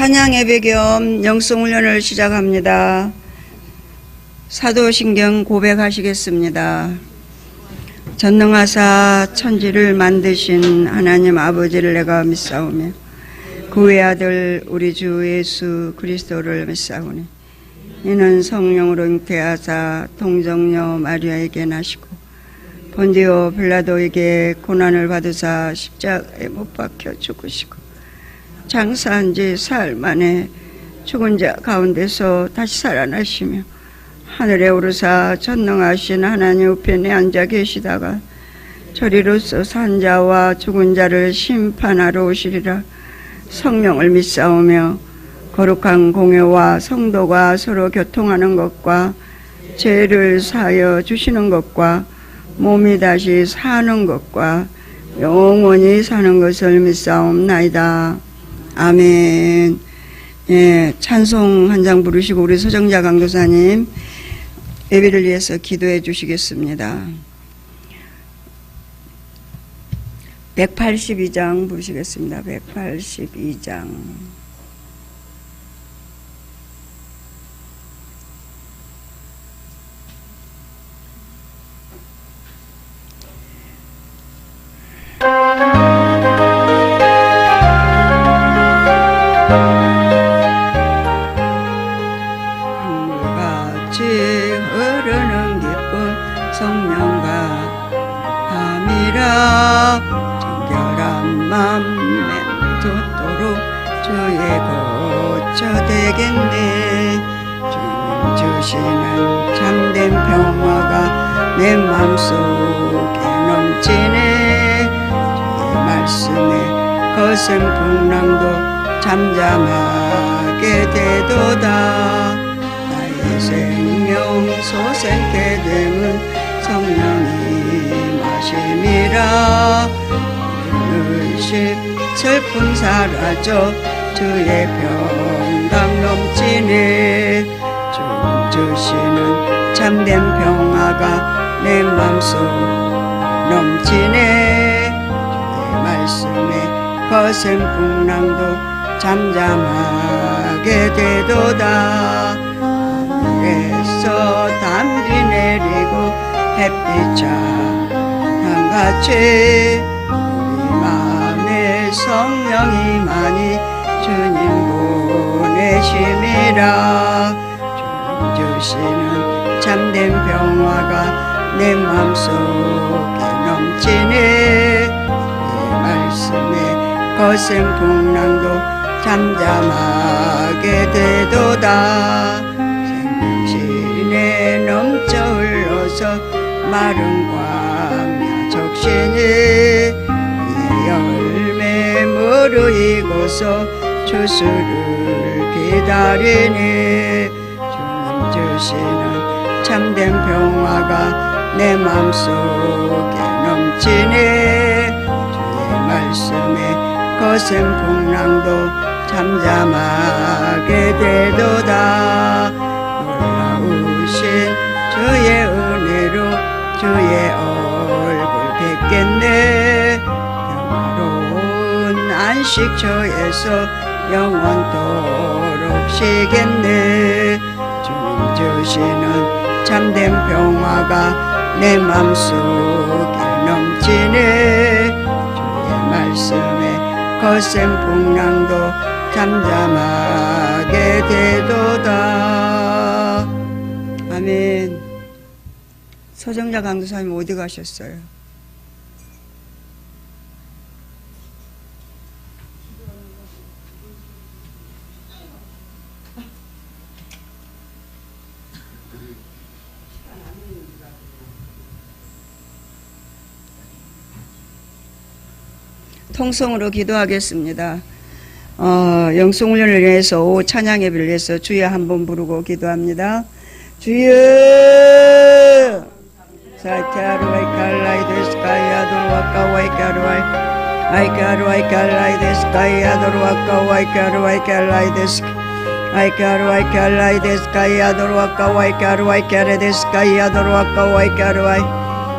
찬양 예배 겸 영성 훈련을 시작합니다. 사도신경 고백하시겠습니다. 전능하사 천지를 만드신 하나님 아버지를 내가 믿사오며 그 외아들 우리 주 예수 그리스도를 믿사오니 이는 성령으로 잉태하사 동정녀 마리아에게 나시고 본디오 빌라도에게 고난을 받으사 십자가에 못 박혀 죽으시고 장사한 지 사흘 만에 죽은 자 가운데서 다시 살아나시며 하늘에 오르사 전능하신 하나님 우편에 앉아 계시다가 저리로서 산 자와 죽은 자를 심판하러 오시리라. 성령을 믿사오며 거룩한 공회와 성도가 서로 교통하는 것과 죄를 사하여 주시는 것과 몸이 다시 사는 것과 영원히 사는 것을 믿사옵나이다. 아멘. 예, 찬송 한 장 부르시고 우리 서정자 강도사님 예배를 위해서 기도해 주시겠습니다. 182장 부르시겠습니다. 182장. 강물같이 흐르는 기쁜 성령과 함이라 정결한 맘 맴도도록 주의 고쳐 되겠네. 주님 주시는 참된 평화가 내 맘속에 넘치네. 주의 말씀에 거센 풍랑도 잠잠하게 되도다. 나의 생명 소생케 됨은 성령이 마심이라. 의식 슬픔 사라져 주의 평강 넘치네. 주님 주시는 참된 평화가 내 맘속 넘치네. 주의 말씀에 거센 풍랑도 잠잠하게 되도다. 하늘에서 담비 내리고 햇빛 찬양같이 우리 맘에 성령이 많이 주님 보내심이라. 주님 주시는 참된 평화가 내 맘속에 넘치네. 주의 말씀에 거센 풍랑도 잠잠하게 되도다. 생명신에 넘쳐 흘러서 마른 광야 적신이 이 열매 무르익어서 추수를 기다리니. 주님 주시는 참된 평화가 내 맘속에 넘치네. 주의 말씀에 거센 풍랑도 잠잠하게 되도다. 놀라우신 주의 은혜로 주의 얼굴 뵙겠네. 평화로운 안식처에서 영원토록 쉬겠네. 주님 주시는 참된 평화가 내 맘속에 넘치네. 주의 말씀에 거센 풍랑도 잠잠하게 되도다. 아멘. 서정자 강도사님 어디 가셨어요? 통성으로 기도하겠습니다. 영성훈련을 위해서 찬양 예배를 위해서 주여 한번 부르고 기도합니다. 주여 사이타루아이 칼라이 데스카이아 도로아카와이 카루아이 아이카루아이 칼라이 데스카이아 도로아카와이 카루아이 칼라이 데스 아이카루아이 칼라이 데스카이아 도로아카와이 카루아이 카레 데스카이아 도로아카와이 카루아이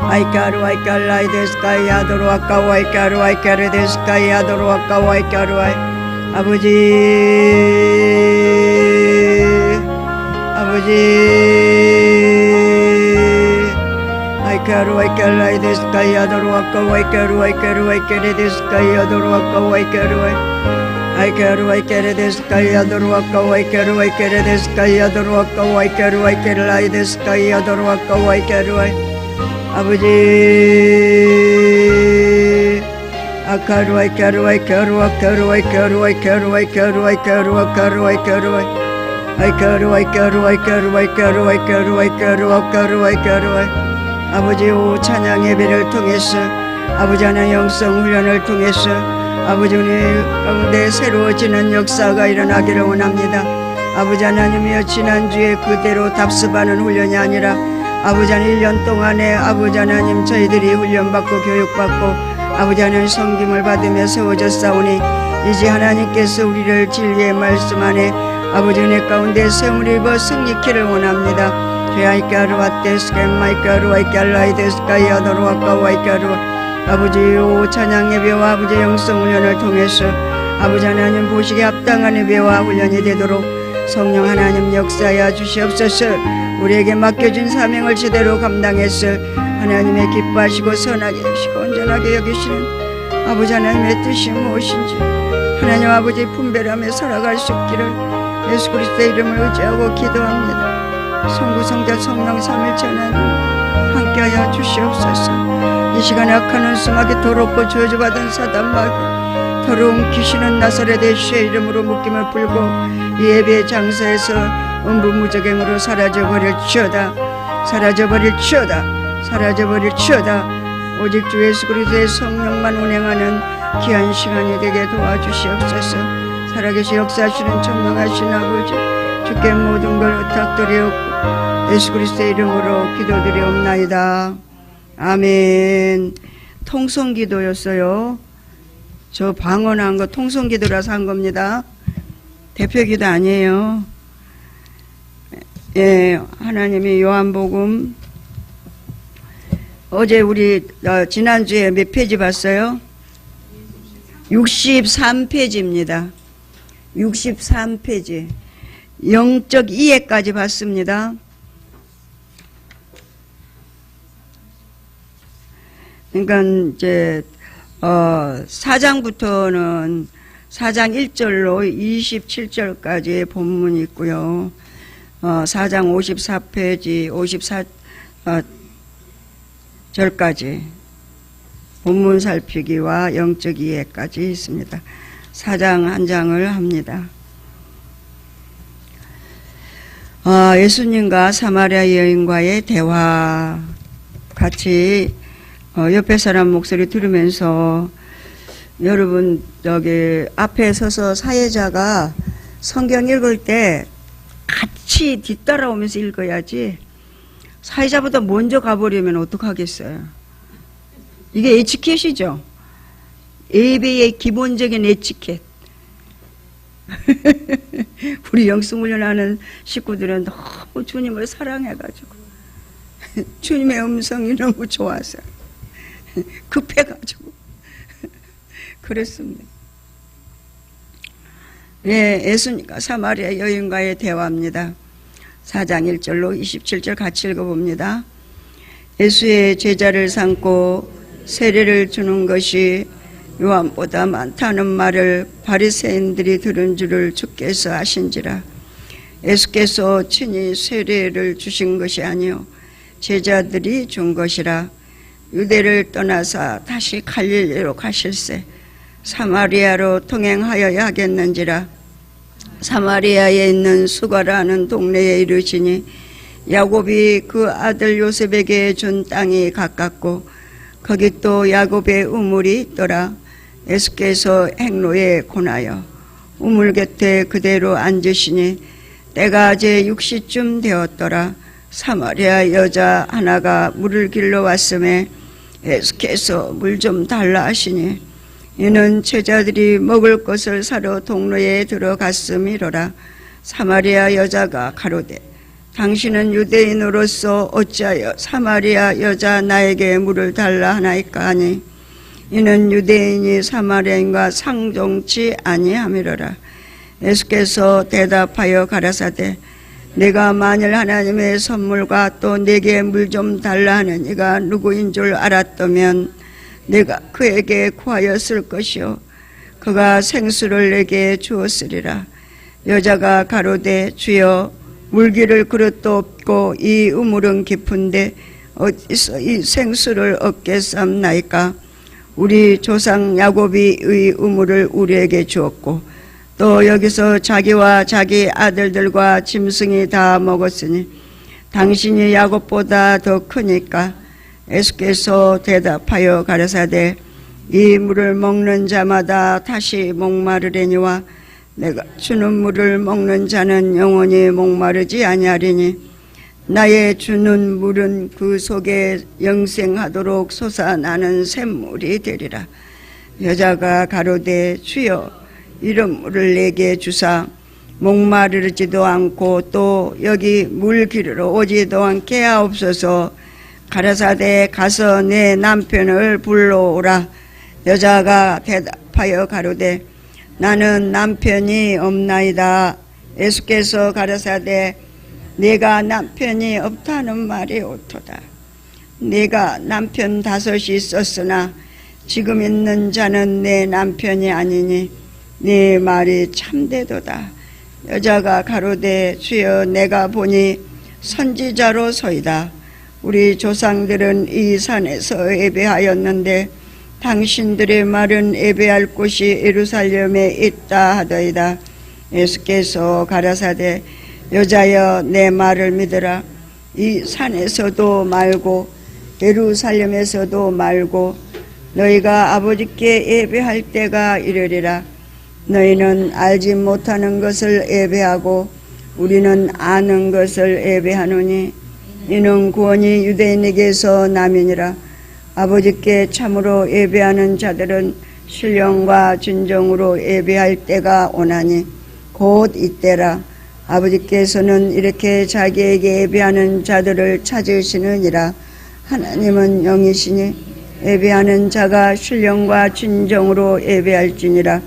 아이카루아이 칼라이 데스카이아 도로아카와이 카루아이 카레 데스카이아 도로아카와이 카루아이 아버지 아이카루 아이칼라이 데스카이 아도로아카 와이카루 아이카루 아이케레 데스카이 아도로아카 와이카루 아이카루 아이케레 데스카이 아도로아카 와이카루 아이케레 데스카이 아도로아카 와이카루 아이케라이 데스카이 아도로아카 와이카루 아버지 아카루 아이카루 아이카루 아카루 아이카루 아이카루 아이카루 아이카루 아카루 아이카루 아이카루 아이카루 아이카루 아이카루 아이카루 아이카루 아카루 아이카루 아버지 오 찬양 예배를 통해서 아버지 하나님 영성 훈련을 통해서 아버지 은혜 가운데 새로워지는 역사가 일어나기를 원합니다. 아버지 하나님이여 지난주에 그대로 답습하는 훈련이 아니라 아버지 하나님 1년 동안에 아버지 하나님 저희들이 훈련받고 교육받고 아버지 하나님 섬김을 받으며 세워졌사오니 이제 하나님께서 우리를 진리의 말씀 안에 아버지 은혜 가운데 세움을 입어 승리키를 원합니다. 아이카루 아테스케마이카루 아이칼라이데스카이 아도로아카 와이카루 아버지 오 찬양 예배와 아버지 영성 훈련을 통해서 아버지 하나님 보시기에 합당한 예배와 훈련이 되도록 성령 하나님 역사하여 주시옵소서. 우리에게 맡겨진 사명을 제대로 감당해서 하나님의 기뻐하시고 선하게 여기시고 온전하게 여기시는 아버지 하나님의 뜻이 무엇인지 하나님 아버지 분별하며 살아갈 수 있기를 예수 그리스도의 이름을 의지하고 기도합니다. 성부성자 성령 삼일체 하나님 함께하여 주시옵소서. 이 시간에 악한 원수마귀 더럽고 저주받은 사단마귀 더러운 귀신은 나사렛 예수의 이름으로 묶임을 풀고 이 예배 장사에서 음부무적행으로 사라져버릴지어다. 사라져버릴지어다. 사라져버릴지어다. 오직 주 예수 그리스도의 성령만 운행하는 귀한 시간이 되게 도와주시옵소서. 살아계시 역사하시는 천명하신 아버지 주께 모든 걸 부탁드리옵고 예수 그리스도의 이름으로 기도드리옵나이다. 아멘. 통성기도였어요. 저 방언한 거 통성기도라서 한 겁니다. 대표기도 아니에요. 예, 하나님이 요한복음 어제 우리 지난주에 몇 페이지 봤어요? 63페이지입니다. 63페이지. 영적 이해까지 봤습니다. 그러니까 이제 4장부터는 4장 1절로 27절까지 본문이 있고요. 4장 54페이지 54절까지 본문 살피기와 영적 이해까지 있습니다. 4장 한 장을 합니다. 예수님과 사마리아 여인과의 대화 같이 옆에 사람 목소리 들으면서 여러분 여기 앞에 서서 사회자가 성경 읽을 때 같이 뒤따라오면서 읽어야지 사회자보다 먼저 가버리면 어떡하겠어요. 이게 에티켓이죠. 예배의 기본적인 에티켓. 우리 영성훈련하는 식구들은 너무 주님을 사랑해가지고 주님의 음성이 너무 좋아서 급해가지고 그랬습니다. 네, 예수님과 사마리아 여인과의 대화입니다. 4장 1절로 27절 같이 읽어봅니다. 예수의 제자를 삼고 세례를 주는 것이 요한보다 많다는 말을 바리새인들이 들은 줄을 주께서 아신지라. 예수께서 친히 세례를 주신 것이 아니요 제자들이 준 것이라. 유대를 떠나사 다시 갈릴리로 가실새 사마리아로 통행하여야 하겠는지라. 사마리아에 있는 수가라는 동네에 이르시니 야곱이 그 아들 요셉에게 준 땅이 가깝고 거기 또 야곱의 우물이 있더라. 예수께서 행로에 권하여 우물 곁에 그대로 앉으시니 때가 제 6시쯤 되었더라. 사마리아 여자 하나가 물을 길러 왔음에 예수께서 물 좀 달라 하시니 이는 제자들이 먹을 것을 사러 동로에 들어갔음이로라. 사마리아 여자가 가로되 당신은 유대인으로서 어찌하여 사마리아 여자 나에게 물을 달라 하나이까 하니 이는 유대인이 사마리아인과 상종치 아니함이로라. 예수께서 대답하여 가라사대 내가 만일 하나님의 선물과 또 내게 물 좀 달라 하는 이가 누구인 줄 알았다면 내가 그에게 구하였을 것이요 그가 생수를 내게 주었으리라. 여자가 가로되 주여 물기를 그릇도 없고 이 우물은 깊은데 어디서 이 생수를 얻겠삼나이까. 우리 조상 야곱이 이 우물을 우리에게 주었고 또 여기서 자기와 자기 아들들과 짐승이 다 먹었으니 당신이 야곱보다 더 크니까. 예수께서 대답하여 가라사대 이 물을 먹는 자마다 다시 목마르려니와 내가 주는 물을 먹는 자는 영원히 목마르지 아니하리니 나의 주는 물은 그 속에 영생하도록 솟아나는 샘물이 되리라. 여자가 가로되 주여 이런 물을 내게 주사 목마르지도 않고 또 여기 물 기르러 오지도 않게 하옵소서. 가라사대 가서 내 남편을 불러오라. 여자가 대답하여 가로되 나는 남편이 없나이다. 예수께서 가라사대 내가 남편이 없다는 말이 옳도다. 내가 남편 5이 있었으나 지금 있는 자는 내 남편이 아니니 네 말이 참되도다. 여자가 가로되 주여 내가 보니 선지자로소이다. 우리 조상들은 이 산에서 예배하였는데 당신들의 말은 예배할 곳이 예루살렘에 있다 하더이다. 예수께서 가라사대 여자여 내 말을 믿으라. 이 산에서도 말고 예루살렘에서도 말고 너희가 아버지께 예배할 때가 이르리라. 너희는 알지 못하는 것을 예배하고 우리는 아는 것을 예배하노니 이는 구원이 유대인에게서 남이니라. 아버지께 참으로 예배하는 자들은 신령과 진정으로 예배할 때가 오나니 곧 이때라. 아버지께서는 이렇게 자기에게 예배하는 자들을 찾으시느니라. 하나님은 영이시니 예배하는 자가 신령과 진정으로 예배할지니라.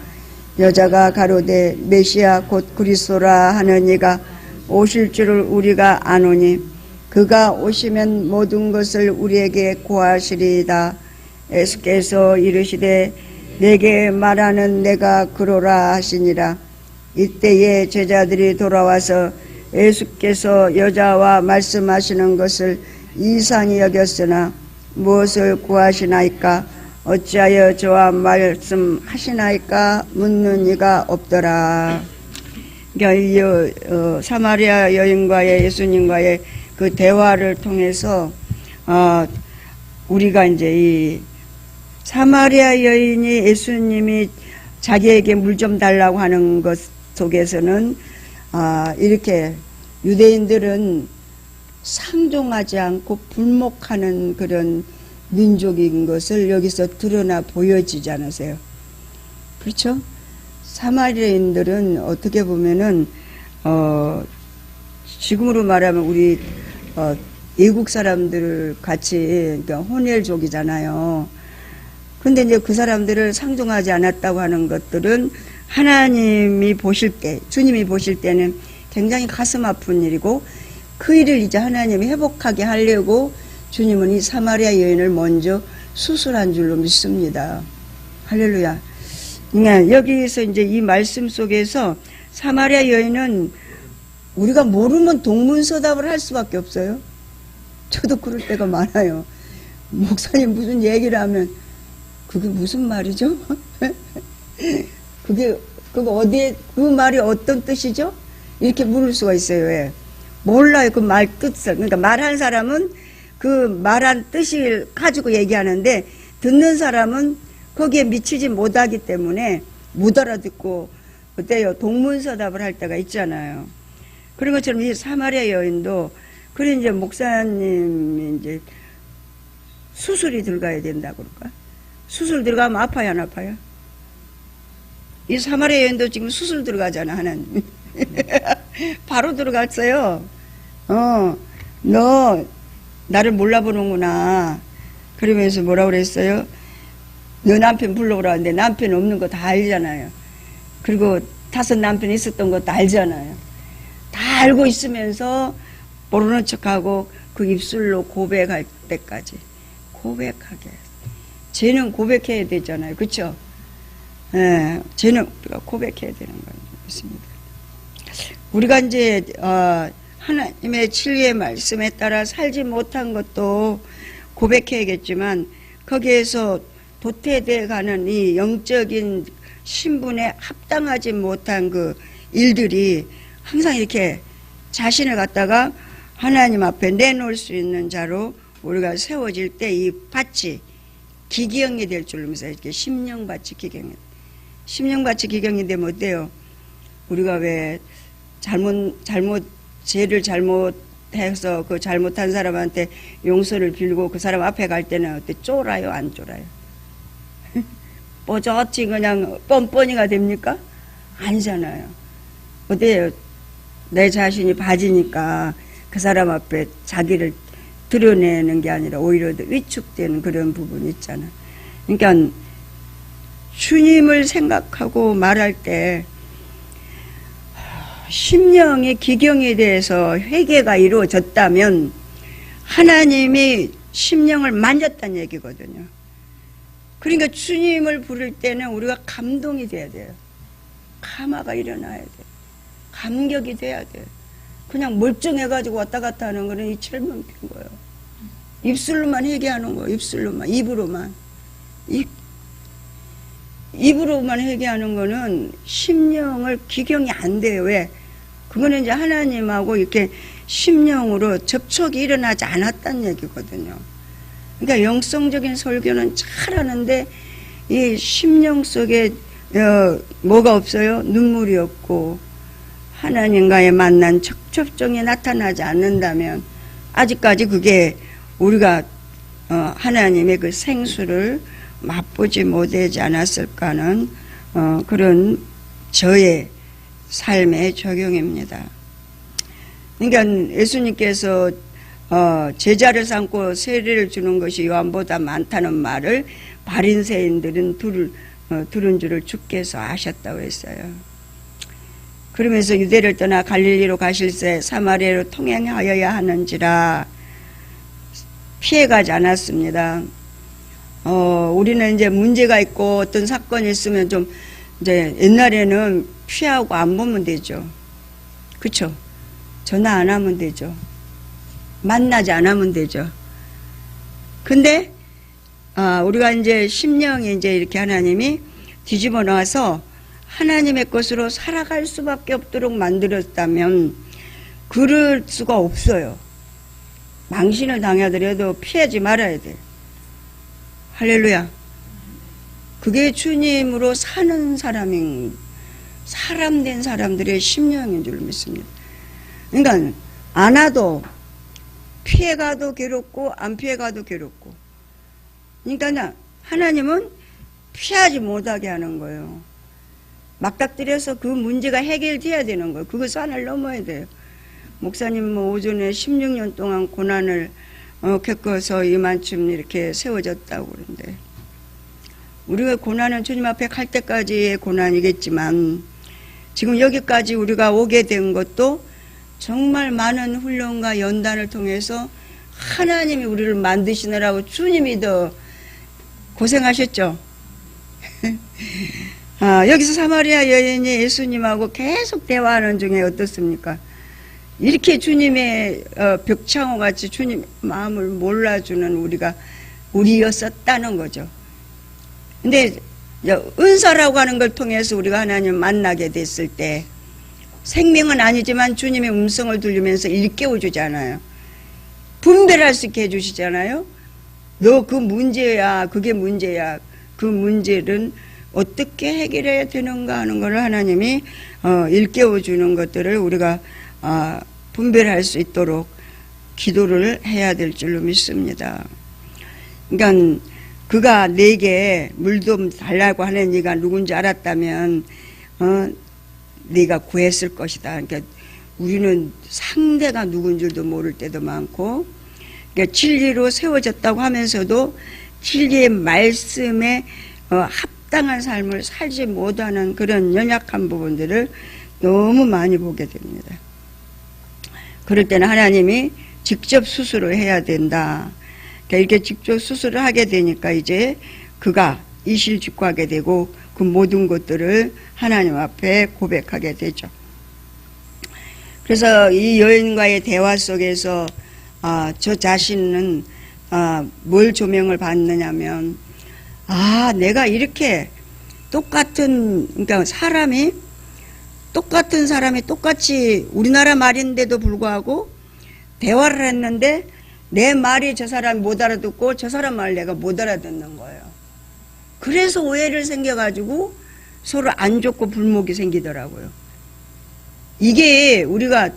여자가 가로되 메시아 곧 그리스도라 하는 이가 오실 줄을 우리가 아노니 그가 오시면 모든 것을 우리에게 고하시리이다. 예수께서 이르시되 내게 말하는 내가 그로라 하시니라. 이때에 제자들이 돌아와서 예수께서 여자와 말씀하시는 것을 이상히 여겼으나 무엇을 구하시나이까 어찌하여 저와 말씀하시나이까 묻는 이가 없더라. 그러니까 사마리아 여인과의 예수님과의 그 대화를 통해서 우리가 이제 이 사마리아 여인이 예수님이 자기에게 물 좀 달라고 하는 것 속에서는 이렇게 유대인들은 상종하지 않고 불목하는 그런 민족인 것을 여기서 드러나 보여지지 않으세요? 그렇죠? 사마리아인들은 어떻게 보면은 지금으로 말하면 우리 외국 사람들 같이 그러니까 혼혈족이잖아요. 근데 이제 그 사람들을 상종하지 않았다고 하는 것들은 하나님이 보실 때, 주님이 보실 때는 굉장히 가슴 아픈 일이고 그 일을 이제 하나님이 회복하게 하려고 주님은 이 사마리아 여인을 먼저 수술한 줄로 믿습니다. 할렐루야. 그러니까 여기서 이제 이 말씀 속에서 사마리아 여인은 우리가 모르면 동문서답을 할 수밖에 없어요. 저도 그럴 때가 많아요. 목사님 무슨 얘기를 하면 그게 무슨 말이죠? 그게 어디에 그 말이 어떤 뜻이죠? 이렇게 물을 수가 있어요. 왜? 몰라요. 그 말 뜻을. 그러니까 말한 사람은 그 말한 뜻을 가지고 얘기하는데 듣는 사람은 거기에 미치지 못하기 때문에 못 알아듣고 그때요 동문서답을 할 때가 있잖아요. 그런 것처럼 이 사마리아 여인도 그래 이제 목사님이 이제 수술이 들어가야 된다고 그럴까? 수술 들어가면 아파요, 안 아파요? 이 사마리아 여인도 지금 수술 들어가잖아, 하나님. 바로 들어갔어요. 너 나를 몰라보는구나. 그러면서 뭐라고 그랬어요? 너 남편 불러오라는데 남편 없는 거 다 알잖아요. 그리고 5 남편 있었던 것도 알잖아요. 다 알고 있으면서 모르는 척하고 그 입술로 고백할 때까지 고백하게. 쟤는 고백해야 되잖아요. 그렇죠? 예, 쟤는 우리가 고백해야 되는 것입니다. 우리가 이제 하나님의 진리의 말씀에 따라 살지 못한 것도 고백해야겠지만 거기에서 도태되어 가는 이 영적인 신분에 합당하지 못한 그 일들이 항상 이렇게 자신을 갖다가 하나님 앞에 내놓을 수 있는 자로 우리가 세워질 때 이 밭이 기경이 될 줄 믿어요. 이렇게 심령밭이 기경이. 심령밭이 기경이 되면 어때요? 우리가 왜 죄를 잘못해서 그 잘못한 사람한테 용서를 빌고 그 사람 앞에 갈 때는 어때? 쫄아요? 안 쫄아요? 뽀졌지 그냥 뻔뻔이가 됩니까? 아니잖아요. 어때요? 내 자신이 바지니까 그 사람 앞에 자기를 드러내는 게 아니라 오히려 더 위축되는 그런 부분이 있잖아요. 그러니까 주님을 생각하고 말할 때 심령의 기경에 대해서 회개가 이루어졌다면 하나님이 심령을 만졌다는 얘기거든요. 그러니까 주님을 부를 때는 우리가 감동이 돼야 돼요. 감화가 일어나야 돼요. 감격이 돼야 돼요. 그냥 멀쩡해가지고 왔다 갔다 하는 거는 이 철문피인 거예요. 입술로만 회개하는 거예요. 입술로만, 입으로만. 입으로만 회개하는 거는 심령을 기경이 안 돼요. 왜? 그거는 이제 하나님하고 이렇게 심령으로 접촉이 일어나지 않았다는 얘기거든요. 그러니까 영성적인 설교는 잘하는데 이 심령 속에 뭐가 없어요? 눈물이 없고 하나님과의 만난 척첩정이 나타나지 않는다면 아직까지 그게 우리가 하나님의 그 생수를 맛보지 못하지 않았을까 하는 그런 저의 삶의 적용입니다. 그러니까 예수님께서 제자를 삼고 세례를 주는 것이 요한보다 많다는 말을 바리새인들은 들은 줄을 주께서 아셨다고 했어요. 그러면서 유대를 떠나 갈릴리로 가실새 사마리아로 통행하여야 하는지라 피해가지 않았습니다. 우리는 이제 문제가 있고 어떤 사건이 있으면 좀 이제 옛날에는 피하고 안 보면 되죠. 그쵸? 전화 안 하면 되죠. 만나지 않으면 되죠. 근데 우리가 이제 심령이 이제 이렇게 하나님이 뒤집어 놔서 하나님의 것으로 살아갈 수밖에 없도록 만들었다면 그럴 수가 없어요. 망신을 당하더라도 피하지 말아야 돼. 할렐루야. 그게 주님으로 사는 사람 된 사람들의 심령인 줄 믿습니다. 그러니까 안 와도 피해가도 괴롭고 안 피해가도 괴롭고. 그러니까 하나님은 피하지 못하게 하는 거예요. 막닥뜨려서 그 문제가 해결돼야 되는 거예요. 그 산을 넘어야 돼요. 목사님 오전에 16년 동안 고난을 겪어서 이만큼 이렇게 세워졌다고 그러는데 우리가 고난은 주님 앞에 갈 때까지의 고난이겠지만 지금 여기까지 우리가 오게 된 것도 정말 많은 훈련과 연단을 통해서 하나님이 우리를 만드시느라고 주님이 더 고생하셨죠. 여기서 사마리아 여인이 예수님하고 계속 대화하는 중에 어떻습니까? 이렇게 주님의 벽창호 같이 주님 마음을 몰라주는 우리였었다는 거죠. 근데 은사라고 하는 걸 통해서 우리가 하나님을 만나게 됐을 때 생명은 아니지만 주님의 음성을 들으면서 일깨워주잖아요. 분별할 수 있게 해주시잖아요. 너 그 문제야, 그게 문제야. 그 문제는 어떻게 해결해야 되는가 하는 걸 하나님이 일깨워주는 것들을 우리가 분별할 수 있도록 기도를 해야 될 줄로 믿습니다. 그러니까 그가 내게 물 좀 달라고 하는 이가 누군지 알았다면 네가 구했을 것이다. 그러니까 우리는 상대가 누군 줄도 모를 때도 많고, 그러니까 진리로 세워졌다고 하면서도 진리의 말씀에 합당한 삶을 살지 못하는 그런 연약한 부분들을 너무 많이 보게 됩니다. 그럴 때는 하나님이 직접 수술을 해야 된다. 그러니까 이렇게 직접 수술을 하게 되니까 이제 그가 이실직고하게 되고 그 모든 것들을 하나님 앞에 고백하게 되죠. 그래서 이 여인과의 대화 속에서 저 자신은 뭘 조명을 받느냐면 내가 이렇게 그러니까 똑같은 사람이 똑같이 우리나라 말인데도 불구하고 대화를 했는데 내 말이 저 사람이 못 알아듣고 저 사람 말을 내가 못 알아듣는 거예요. 그래서 오해를 생겨가지고 서로 안 좋고 불목이 생기더라고요. 이게 우리가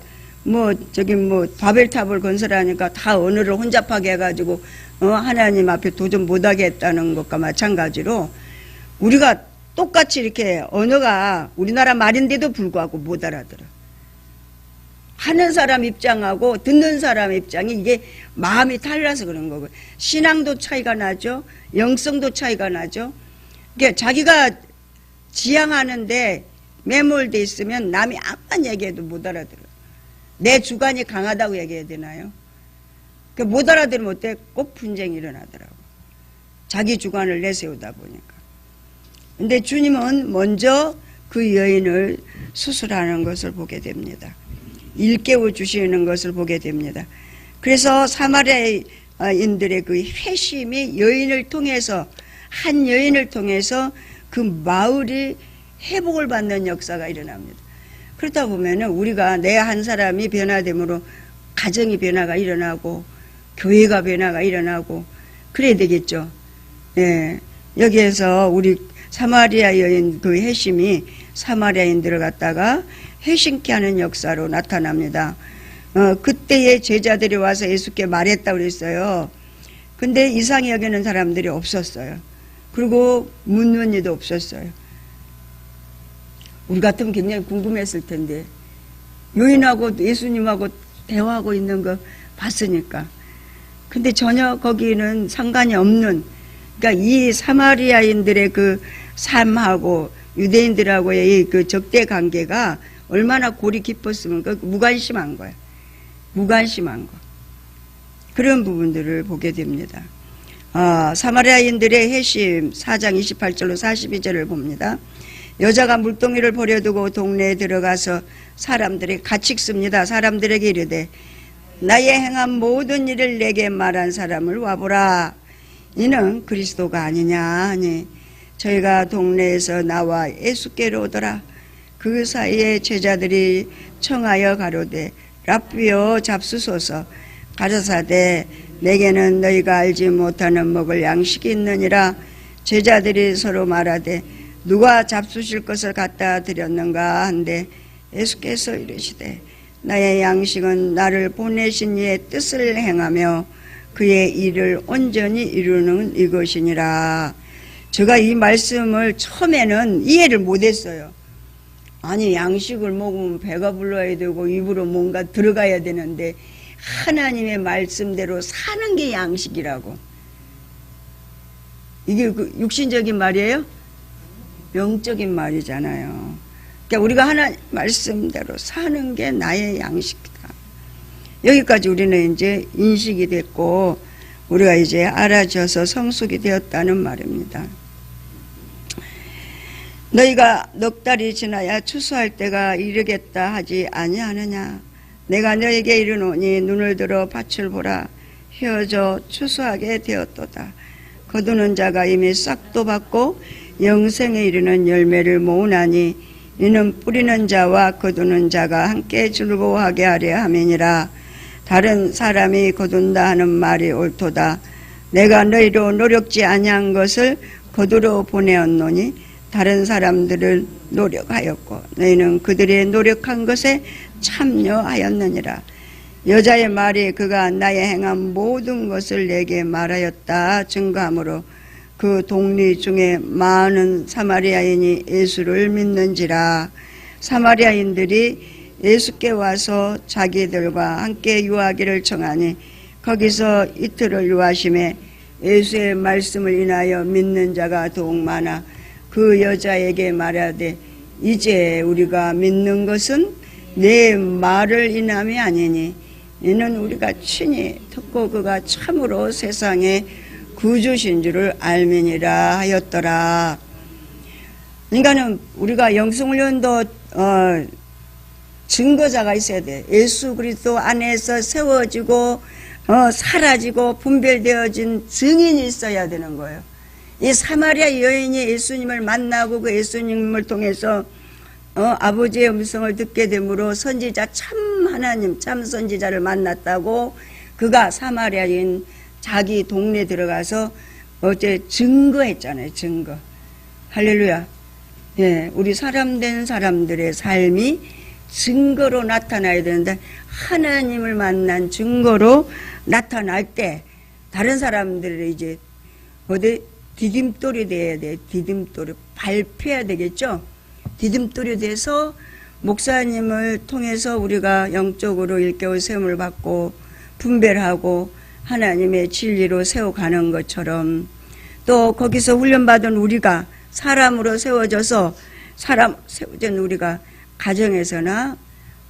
바벨탑을 건설하니까 다 언어를 혼잡하게 해가지고 하나님 앞에 도전 못하게 했다는 것과 마찬가지로 우리가 똑같이 이렇게 언어가 우리나라 말인데도 불구하고 못 알아들어. 하는 사람 입장하고 듣는 사람 입장이 이게 마음이 달라서 그런 거고요. 신앙도 차이가 나죠. 영성도 차이가 나죠. 그러니까 자기가 지향하는데 매몰돼 있으면 남이 암만 얘기해도 못 알아들어. 내 주관이 강하다고 얘기해야 되나요? 못 알아들으면 어때? 꼭 분쟁이 일어나더라고. 자기 주관을 내세우다 보니까. 근데 주님은 먼저 그 여인을 수술하는 것을 보게 됩니다. 일깨워 주시는 것을 보게 됩니다. 그래서 사마리아인들의 그 회심이 한 여인을 통해서 그 마을이 회복을 받는 역사가 일어납니다. 그렇다 보면은 우리가 내 한 사람이 변화됨으로 가정이 변화가 일어나고 교회가 변화가 일어나고 그래야 되겠죠. 예. 여기에서 우리 사마리아 여인 그 회심이 사마리아인들을 갖다가 회심케 하는 역사로 나타납니다. 그때의 제자들이 와서 예수께 말했다고 그랬어요. 근데 이상히 여기는 사람들이 없었어요. 그리고 묻는 이도 없었어요. 우리 같으면 굉장히 궁금했을 텐데 여인하고 예수님하고 대화하고 있는 거 봤으니까. 근데 전혀 거기는 상관이 없는, 그러니까 이 사마리아인들의 그 삶하고 유대인들하고의 그 적대 관계가 얼마나 골이 깊었으면 무관심한 거야. 무관심한 거. 그런 부분들을 보게 됩니다. 사마리아인들의 회심 4장 28절로 42절을 봅니다. 여자가 물동이를 버려두고 동네에 들어가서 사람들이 가칙습니다. 사람들에게 이르되 나의 행한 모든 일을 내게 말한 사람을 와보라. 이는 그리스도가 아니냐 하니 저희가 동네에서 나와 예수께로 오더라. 그 사이에 제자들이 청하여 가로되 랍비여 잡수소서. 가라사대 내게는 너희가 알지 못하는 먹을 양식이 있느니라. 제자들이 서로 말하되 누가 잡수실 것을 갖다 드렸는가 한데 예수께서 이르시되 나의 양식은 나를 보내신 이의 뜻을 행하며 그의 일을 온전히 이루는 이것이니라. 제가 이 말씀을 처음에는 이해를 못했어요. 아니 양식을 먹으면 배가 불러야 되고 입으로 뭔가 들어가야 되는데 하나님의 말씀대로 사는 게 양식이라고. 이게 그 육신적인 말이에요? 영적인 말이잖아요. 그러니까 우리가 하나님 말씀대로 사는 게 나의 양식이다. 여기까지 우리는 이제 인식이 됐고 우리가 이제 알아져서 성숙이 되었다는 말입니다. 너희가 넉 달이 지나야 추수할 때가 이르겠다 하지 아니하느냐. 내가 너에게 이르노니 눈을 들어 밭을 보라. 휘어져 추수하게 되었도다. 거두는 자가 이미 싹도 받고 영생에 이르는 열매를 모으나니 이는 뿌리는 자와 거두는 자가 함께 즐거워하게 하려 함이니라. 다른 사람이 거둔다 하는 말이 옳도다. 내가 너희로 노력지 아니한 것을 거두러 보내었노니 다른 사람들을 노력하였고 너희는 그들의 노력한 것에 참여하였느니라. 여자의 말이 그가 나의 행한 모든 것을 내게 말하였다 증거하므로 그 동리 중에 많은 사마리아인이 예수를 믿는지라. 사마리아인들이 예수께 와서 자기들과 함께 유하기를 청하니 거기서 이틀을 유하심에 예수의 말씀을 인하여 믿는 자가 더욱 많아 그 여자에게 말하되 이제 우리가 믿는 것은 내 말을 인함이 아니니 이는 우리가 친히 듣고 그가 참으로 세상의 구주신 줄을 알미니라 하였더라. 그러니까는 우리가 영성훈련도 증거자가 있어야 돼. 예수 그리스도 안에서 세워지고 사라지고 분별되어진 증인이 있어야 되는 거예요. 이 사마리아 여인이 예수님을 만나고 그 예수님을 통해서 아버지의 음성을 듣게 되므로 선지자 참 하나님 참 선지자를 만났다고 그가 사마리아인 자기 동네 들어가서 어제 증거했잖아요. 증거. 할렐루야. 예, 우리 사람 된 사람들의 삶이 증거로 나타나야 되는데 하나님을 만난 증거로 나타날 때 다른 사람들이 이제 어디 디딤돌이 돼야 돼. 디딤돌이 밟혀야 되겠죠. 디딤돌이 돼서 목사님을 통해서 우리가 영적으로 일깨워 세움을 받고 분별하고 하나님의 진리로 세워가는 것처럼 또 거기서 훈련받은 우리가 사람으로 세워져서 사람 세워진 우리가 가정에서나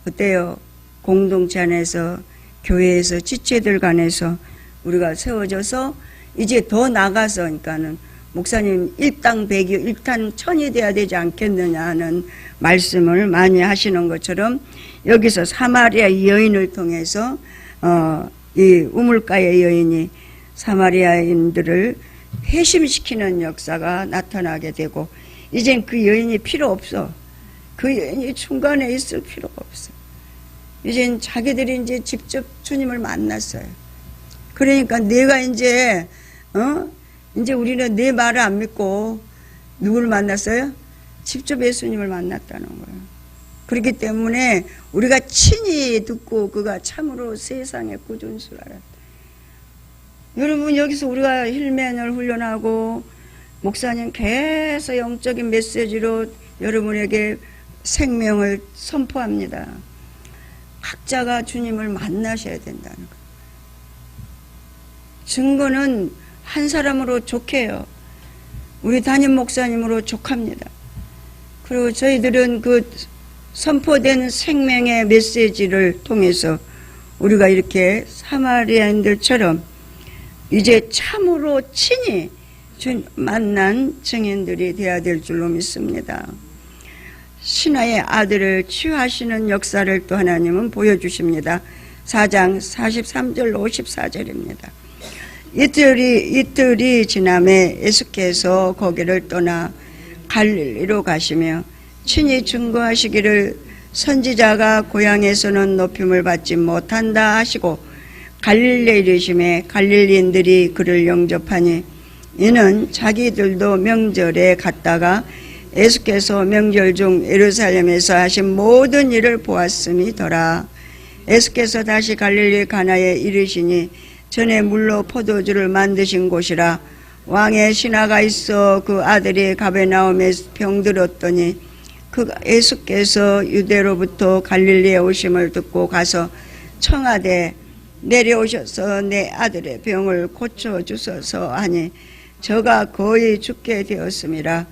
어때요? 공동체 안에서 교회에서 지체들 간에서 우리가 세워져서 이제 더 나가서 그러니까는 목사님 일당백이 일탄천이 돼야 되지 않겠느냐 하는 말씀을 많이 하시는 것처럼 여기서 사마리아 여인을 통해서 이 우물가의 여인이 사마리아인들을 회심시키는 역사가 나타나게 되고 이젠 그 여인이 필요 없어. 그 여인이 중간에 있을 필요가 없어. 이젠 자기들이 이제 직접 주님을 만났어요. 그러니까 내가 이제 우리는 내 말을 안 믿고 누구를 만났어요? 직접 예수님을 만났다는 거예요. 그렇기 때문에 우리가 친히 듣고 그가 참으로 세상의 구주인 줄 알았다. 여러분 여기서 우리가 힐맨을 훈련하고 목사님 계속 영적인 메시지로 여러분에게 생명을 선포합니다. 각자가 주님을 만나셔야 된다는 거예요. 증거는 한 사람으로 족해요. 우리 담임 목사님으로 족합니다. 그리고 저희들은 그 선포된 생명의 메시지를 통해서 우리가 이렇게 사마리아인들처럼 이제 참으로 친히 만난 증인들이 되어야 될 줄로 믿습니다. 신하의 아들을 치유하시는 역사를 또 하나님은 보여주십니다. 4장 43절 54절입니다. 이틀이 지남에 예수께서 거기를 떠나 갈릴리로 가시며 친히 증거하시기를 선지자가 고향에서는 높임을 받지 못한다 하시고 갈릴리에 이르심에 갈릴리인들이 그를 영접하니 이는 자기들도 명절에 갔다가 예수께서 명절 중 예루살렘에서 하신 모든 일을 보았음이더라. 예수께서 다시 갈릴리 가나에 이르시니 전에 물로 포도주를 만드신 곳이라. 왕의 신하가 있어 그 아들이 가베나움에 병들었더니 그 예수께서 유대로부터 갈릴리에 오심을 듣고 가서 청하되 내려오셔서 내 아들의 병을 고쳐주소서 하니 저가 거의 죽게 되었음이라.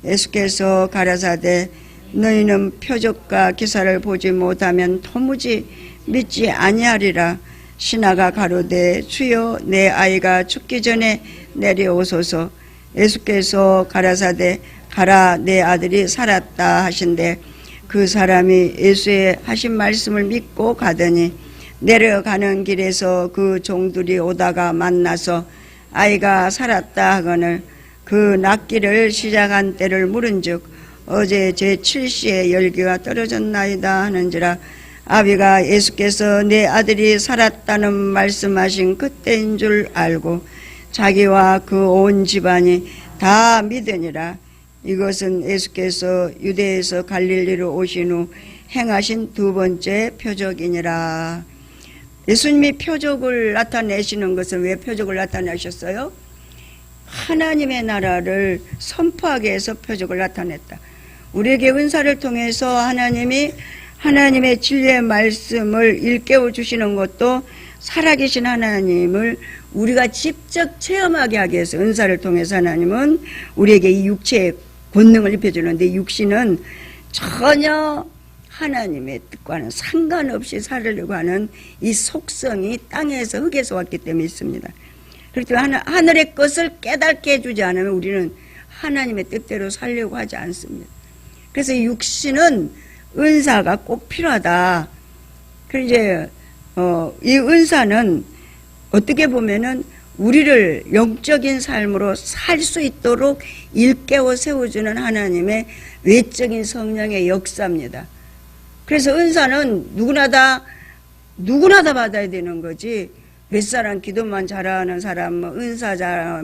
예수께서 가라사대 너희는 표적과 기사를 보지 못하면 도무지 믿지 아니하리라. 신하가 가로되 주여 내 아이가 죽기 전에 내려오소서. 예수께서 가라사대 가라 내 아들이 살았다 하신대 그 사람이 예수의 하신 말씀을 믿고 가더니 내려가는 길에서 그 종들이 오다가 만나서 아이가 살았다 하거늘 그 낫기를 시작한 때를 물은즉 어제 제7시에 열기가 떨어졌나이다 하는지라. 아비가 예수께서 내 아들이 살았다는 말씀하신 그때인 줄 알고 자기와 그 온 집안이 다 믿으니라. 이것은 예수께서 유대에서 갈릴리로 오신 후 행하신 두 번째 표적이니라. 예수님이 표적을 나타내시는 것은 왜 표적을 나타내셨어요? 하나님의 나라를 선포하기 위해서 표적을 나타냈다. 우리에게 은사를 통해서 하나님이 하나님의 진리의 말씀을 일깨워 주시는 것도 살아계신 하나님을 우리가 직접 체험하게 하기 위해서 은사를 통해서 하나님은 우리에게 이 육체의 권능을 입혀주는데, 육신은 전혀 하나님의 뜻과는 상관없이 살으려고 하는 이 속성이 땅에서 흙에서 왔기 때문에 있습니다. 그렇기 때문에 하늘의 것을 깨닫게 해주지 않으면 우리는 하나님의 뜻대로 살려고 하지 않습니다. 그래서 이 육신은 은사가 꼭 필요하다. 그리고 이제 이 은사는 어떻게 보면은 우리를 영적인 삶으로 살 수 있도록 일깨워 세워주는 하나님의 외적인 성령의 역사입니다. 그래서 은사는 누구나 다 받아야 되는 거지, 몇 사람 기도만 잘하는 사람, 은사자,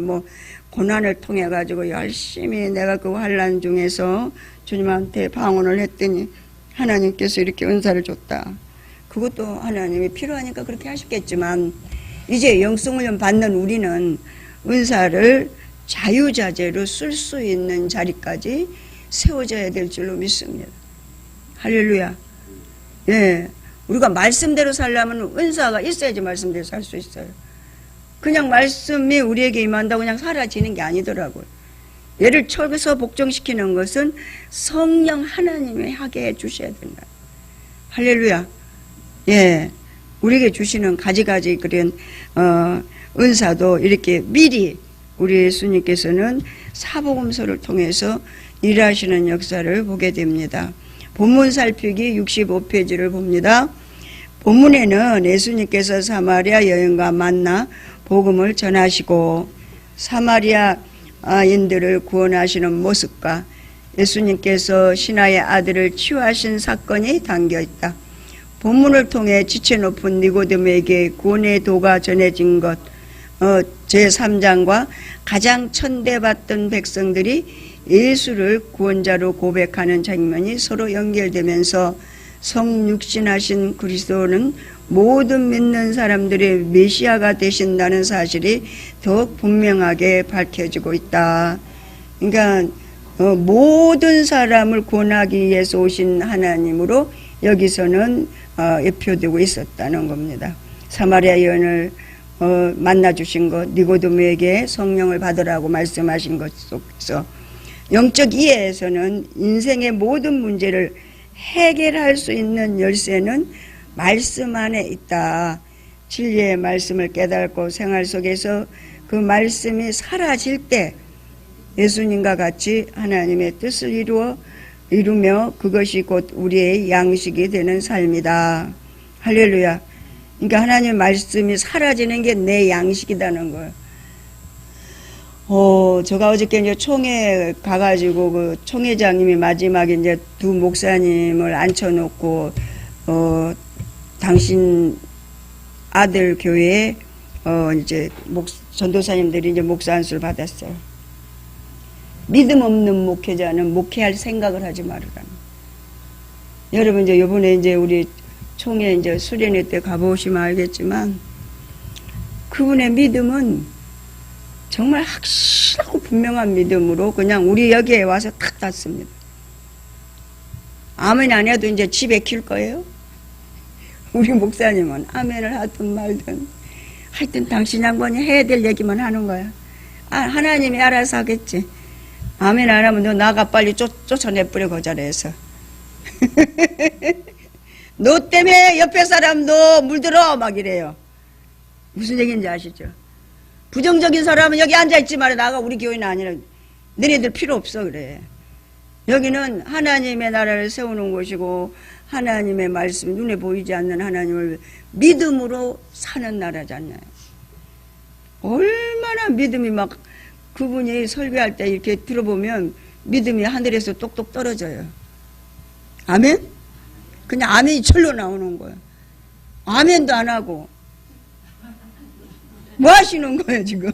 고난을 통해 가지고 열심히 내가 그 환난 중에서 주님한테 방언을 했더니 하나님께서 이렇게 은사를 줬다. 그것도 하나님이 필요하니까 그렇게 하셨겠지만, 이제 영성훈련 받는 우리는 은사를 자유자재로 쓸 수 있는 자리까지 세워져야 될 줄로 믿습니다. 할렐루야. 예, 우리가 말씀대로 살려면 은사가 있어야지 말씀대로 살 수 있어요. 그냥 말씀이 우리에게 임한다고 그냥 사라지는 게 아니더라고요. 얘를 쳐서 복종시키는 것은 성령 하나님이 하게 해주셔야 된다. 할렐루야. 예, 우리에게 주시는 가지가지 그런 은사도 이렇게 미리 우리 예수님께서는 사복음서를 통해서 일하시는 역사를 보게 됩니다. 본문 살피기 65페이지를 봅니다. 본문에는 예수님께서 사마리아 여인과 만나 복음을 전하시고 사마리아인들을 구원하시는 모습과 예수님께서 신하의 아들을 치유하신 사건이 담겨있다. 본문을 통해 지체 높은 니고데모에게 구원의 도가 전해진 것, 제3장과 가장 천대받던 백성들이 예수를 구원자로 고백하는 장면이 서로 연결되면서 성육신하신 그리스도는 모든 믿는 사람들의 메시아가 되신다는 사실이 더욱 분명하게 밝혀지고 있다. 그러니까 모든 사람을 구원하기 위해서 오신 하나님으로 여기서는 예표되고 있었다는 겁니다. 사마리아 여인을 만나주신 것, 니고데모에게 성령을 받으라고 말씀하신 것 속에서 영적 이해에서는 인생의 모든 문제를 해결할 수 있는 열쇠는 말씀 안에 있다. 진리의 말씀을 깨닫고 생활 속에서 그 말씀이 사라질 때 예수님과 같이 하나님의 뜻을 이루며 그것이 곧 우리의 양식이 되는 삶이다. 할렐루야. 그러니까 하나님의 말씀이 사라지는 게 내 양식이라는 거예요. 제가 어저께 이제 총회 가가지고 그 총회장님이 마지막에 이제 두 목사님을 앉혀놓고 당신 아들 교회에 이제 전도사님들이 이제 목사 안수를 받았어요. 믿음 없는 목회자는 목회할 생각을 하지 말으라. 여러분 이제 요번에 이제 우리 총회 이제 수련회 때 가보시면 알겠지만 그분의 믿음은 정말 확실하고 분명한 믿음으로 그냥 우리 여기에 와서 탁 닿습니다. 아멘 안 해도 이제 집에 킬 거예요. 우리 목사님은 아멘을 하든 말든 하여튼 당신 양반이 해야 될 얘기만 하는 거야. 하나님이 알아서 하겠지. 아멘 안 하면 너 나가 빨리 쫓아내버려 거절해서. 너 때문에 옆에 사람도 물들어 막 이래요. 무슨 얘기인지 아시죠? 부정적인 사람은 여기 앉아있지 말아. 나가. 우리 교회는 아니라. 너네들 필요 없어 그래. 여기는 하나님의 나라를 세우는 곳이고 하나님의 말씀, 눈에 보이지 않는 하나님을 믿음으로 사는 나라잖아요. 얼마나 믿음이 막 그분이 설교할 때 이렇게 들어보면 믿음이 하늘에서 똑똑 떨어져요. 아멘? 그냥 아멘이 절로 나오는 거예요. 아멘도 안 하고 뭐 하시는 거예요 지금?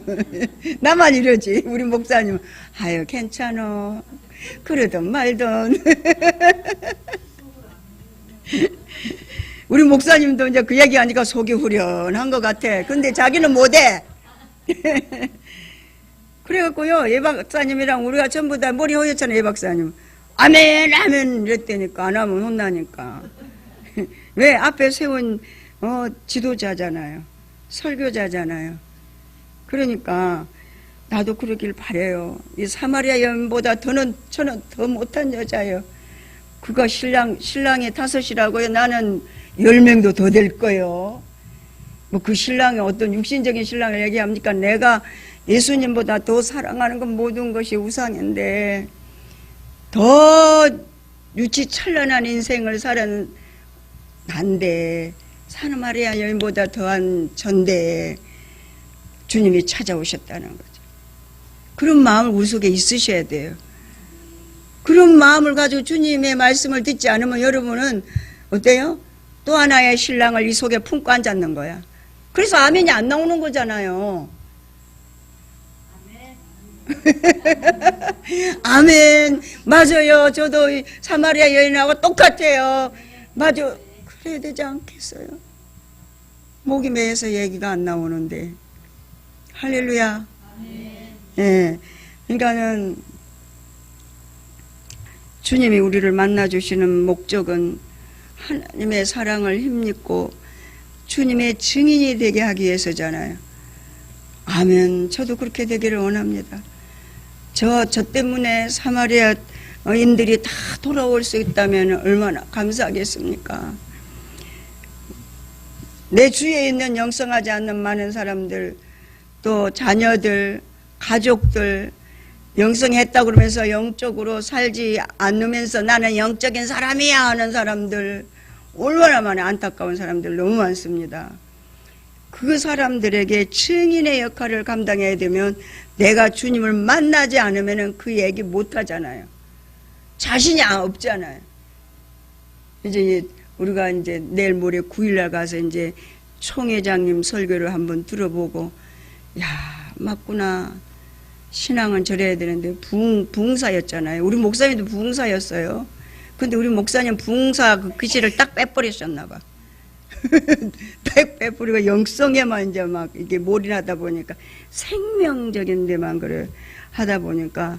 나만 이러지. 우리 목사님은 아유 괜찮어 그러든 말든. 우리 목사님도 이제 그 얘기하니까 속이 후련한 것 같아. 근데 자기는 못해. 그래갖고요 예 박사님이랑 우리가 전부 다 머리 허옇잖아요. 예 박사님 아멘 아멘 이랬다니까. 안 하면 혼나니까. 왜? 앞에 세운 지도자잖아요. 설교자잖아요. 그러니까 나도 그러길 바래요. 이 사마리아 여인보다 저는 더 못한 여자예요. 그가 신랑이 5이라고요. 나는 10명도 더 될 거예요. 뭐 그 신랑이 어떤 육신적인 신랑을 얘기합니까? 내가 예수님보다 더 사랑하는 건 모든 것이 우상인데 더 유치찬란한 인생을 살은 난데 사마리아 여인보다 더한 전데 주님이 찾아오셨다는 거죠. 그런 마음을 우리 속에 있으셔야 돼요. 그런 마음을 가지고 주님의 말씀을 듣지 않으면 여러분은 어때요? 또 하나의 신랑을 이 속에 품고 앉았는 거야. 그래서 아멘이 안 나오는 거잖아요. 아멘. 맞아요. 저도 사마리아 여인하고 똑같아요. 맞아. 그래야 되지 않겠어요? 목이 메여서 얘기가 안 나오는데. 할렐루야. 예. 그러니까는 주님이 우리를 만나주시는 목적은 하나님의 사랑을 힘입고 주님의 증인이 되게 하기 위해서잖아요. 아멘. 저도 그렇게 되기를 원합니다. 저 때문에 사마리아인들이 다 돌아올 수 있다면 얼마나 감사하겠습니까? 내 주위에 있는 영성하지 않는 많은 사람들, 또 자녀들, 가족들, 영성했다 그러면서 영적으로 살지 않으면서 나는 영적인 사람이야 하는 사람들, 얼마나 많은 안타까운 사람들 너무 많습니다. 그 사람들에게 증인의 역할을 감당해야 되면 내가 주님을 만나지 않으면 그 얘기 못 하잖아요. 자신이 없잖아요. 이제 우리가 이제 내일 모레 9일날 가서 이제 총회장님 설교를 한번 들어보고, 야, 맞구나. 신앙은 저래야 되는데 부흥사였잖아요. 우리 목사님도 부흥사였어요. 근데 우리 목사님 부흥사 그 글씨를 딱 빼버리셨나 봐. 딱 빼버리고 영성에만 이제 막 이게 몰인하다 보니까 생명적인 데만 그래 하다 보니까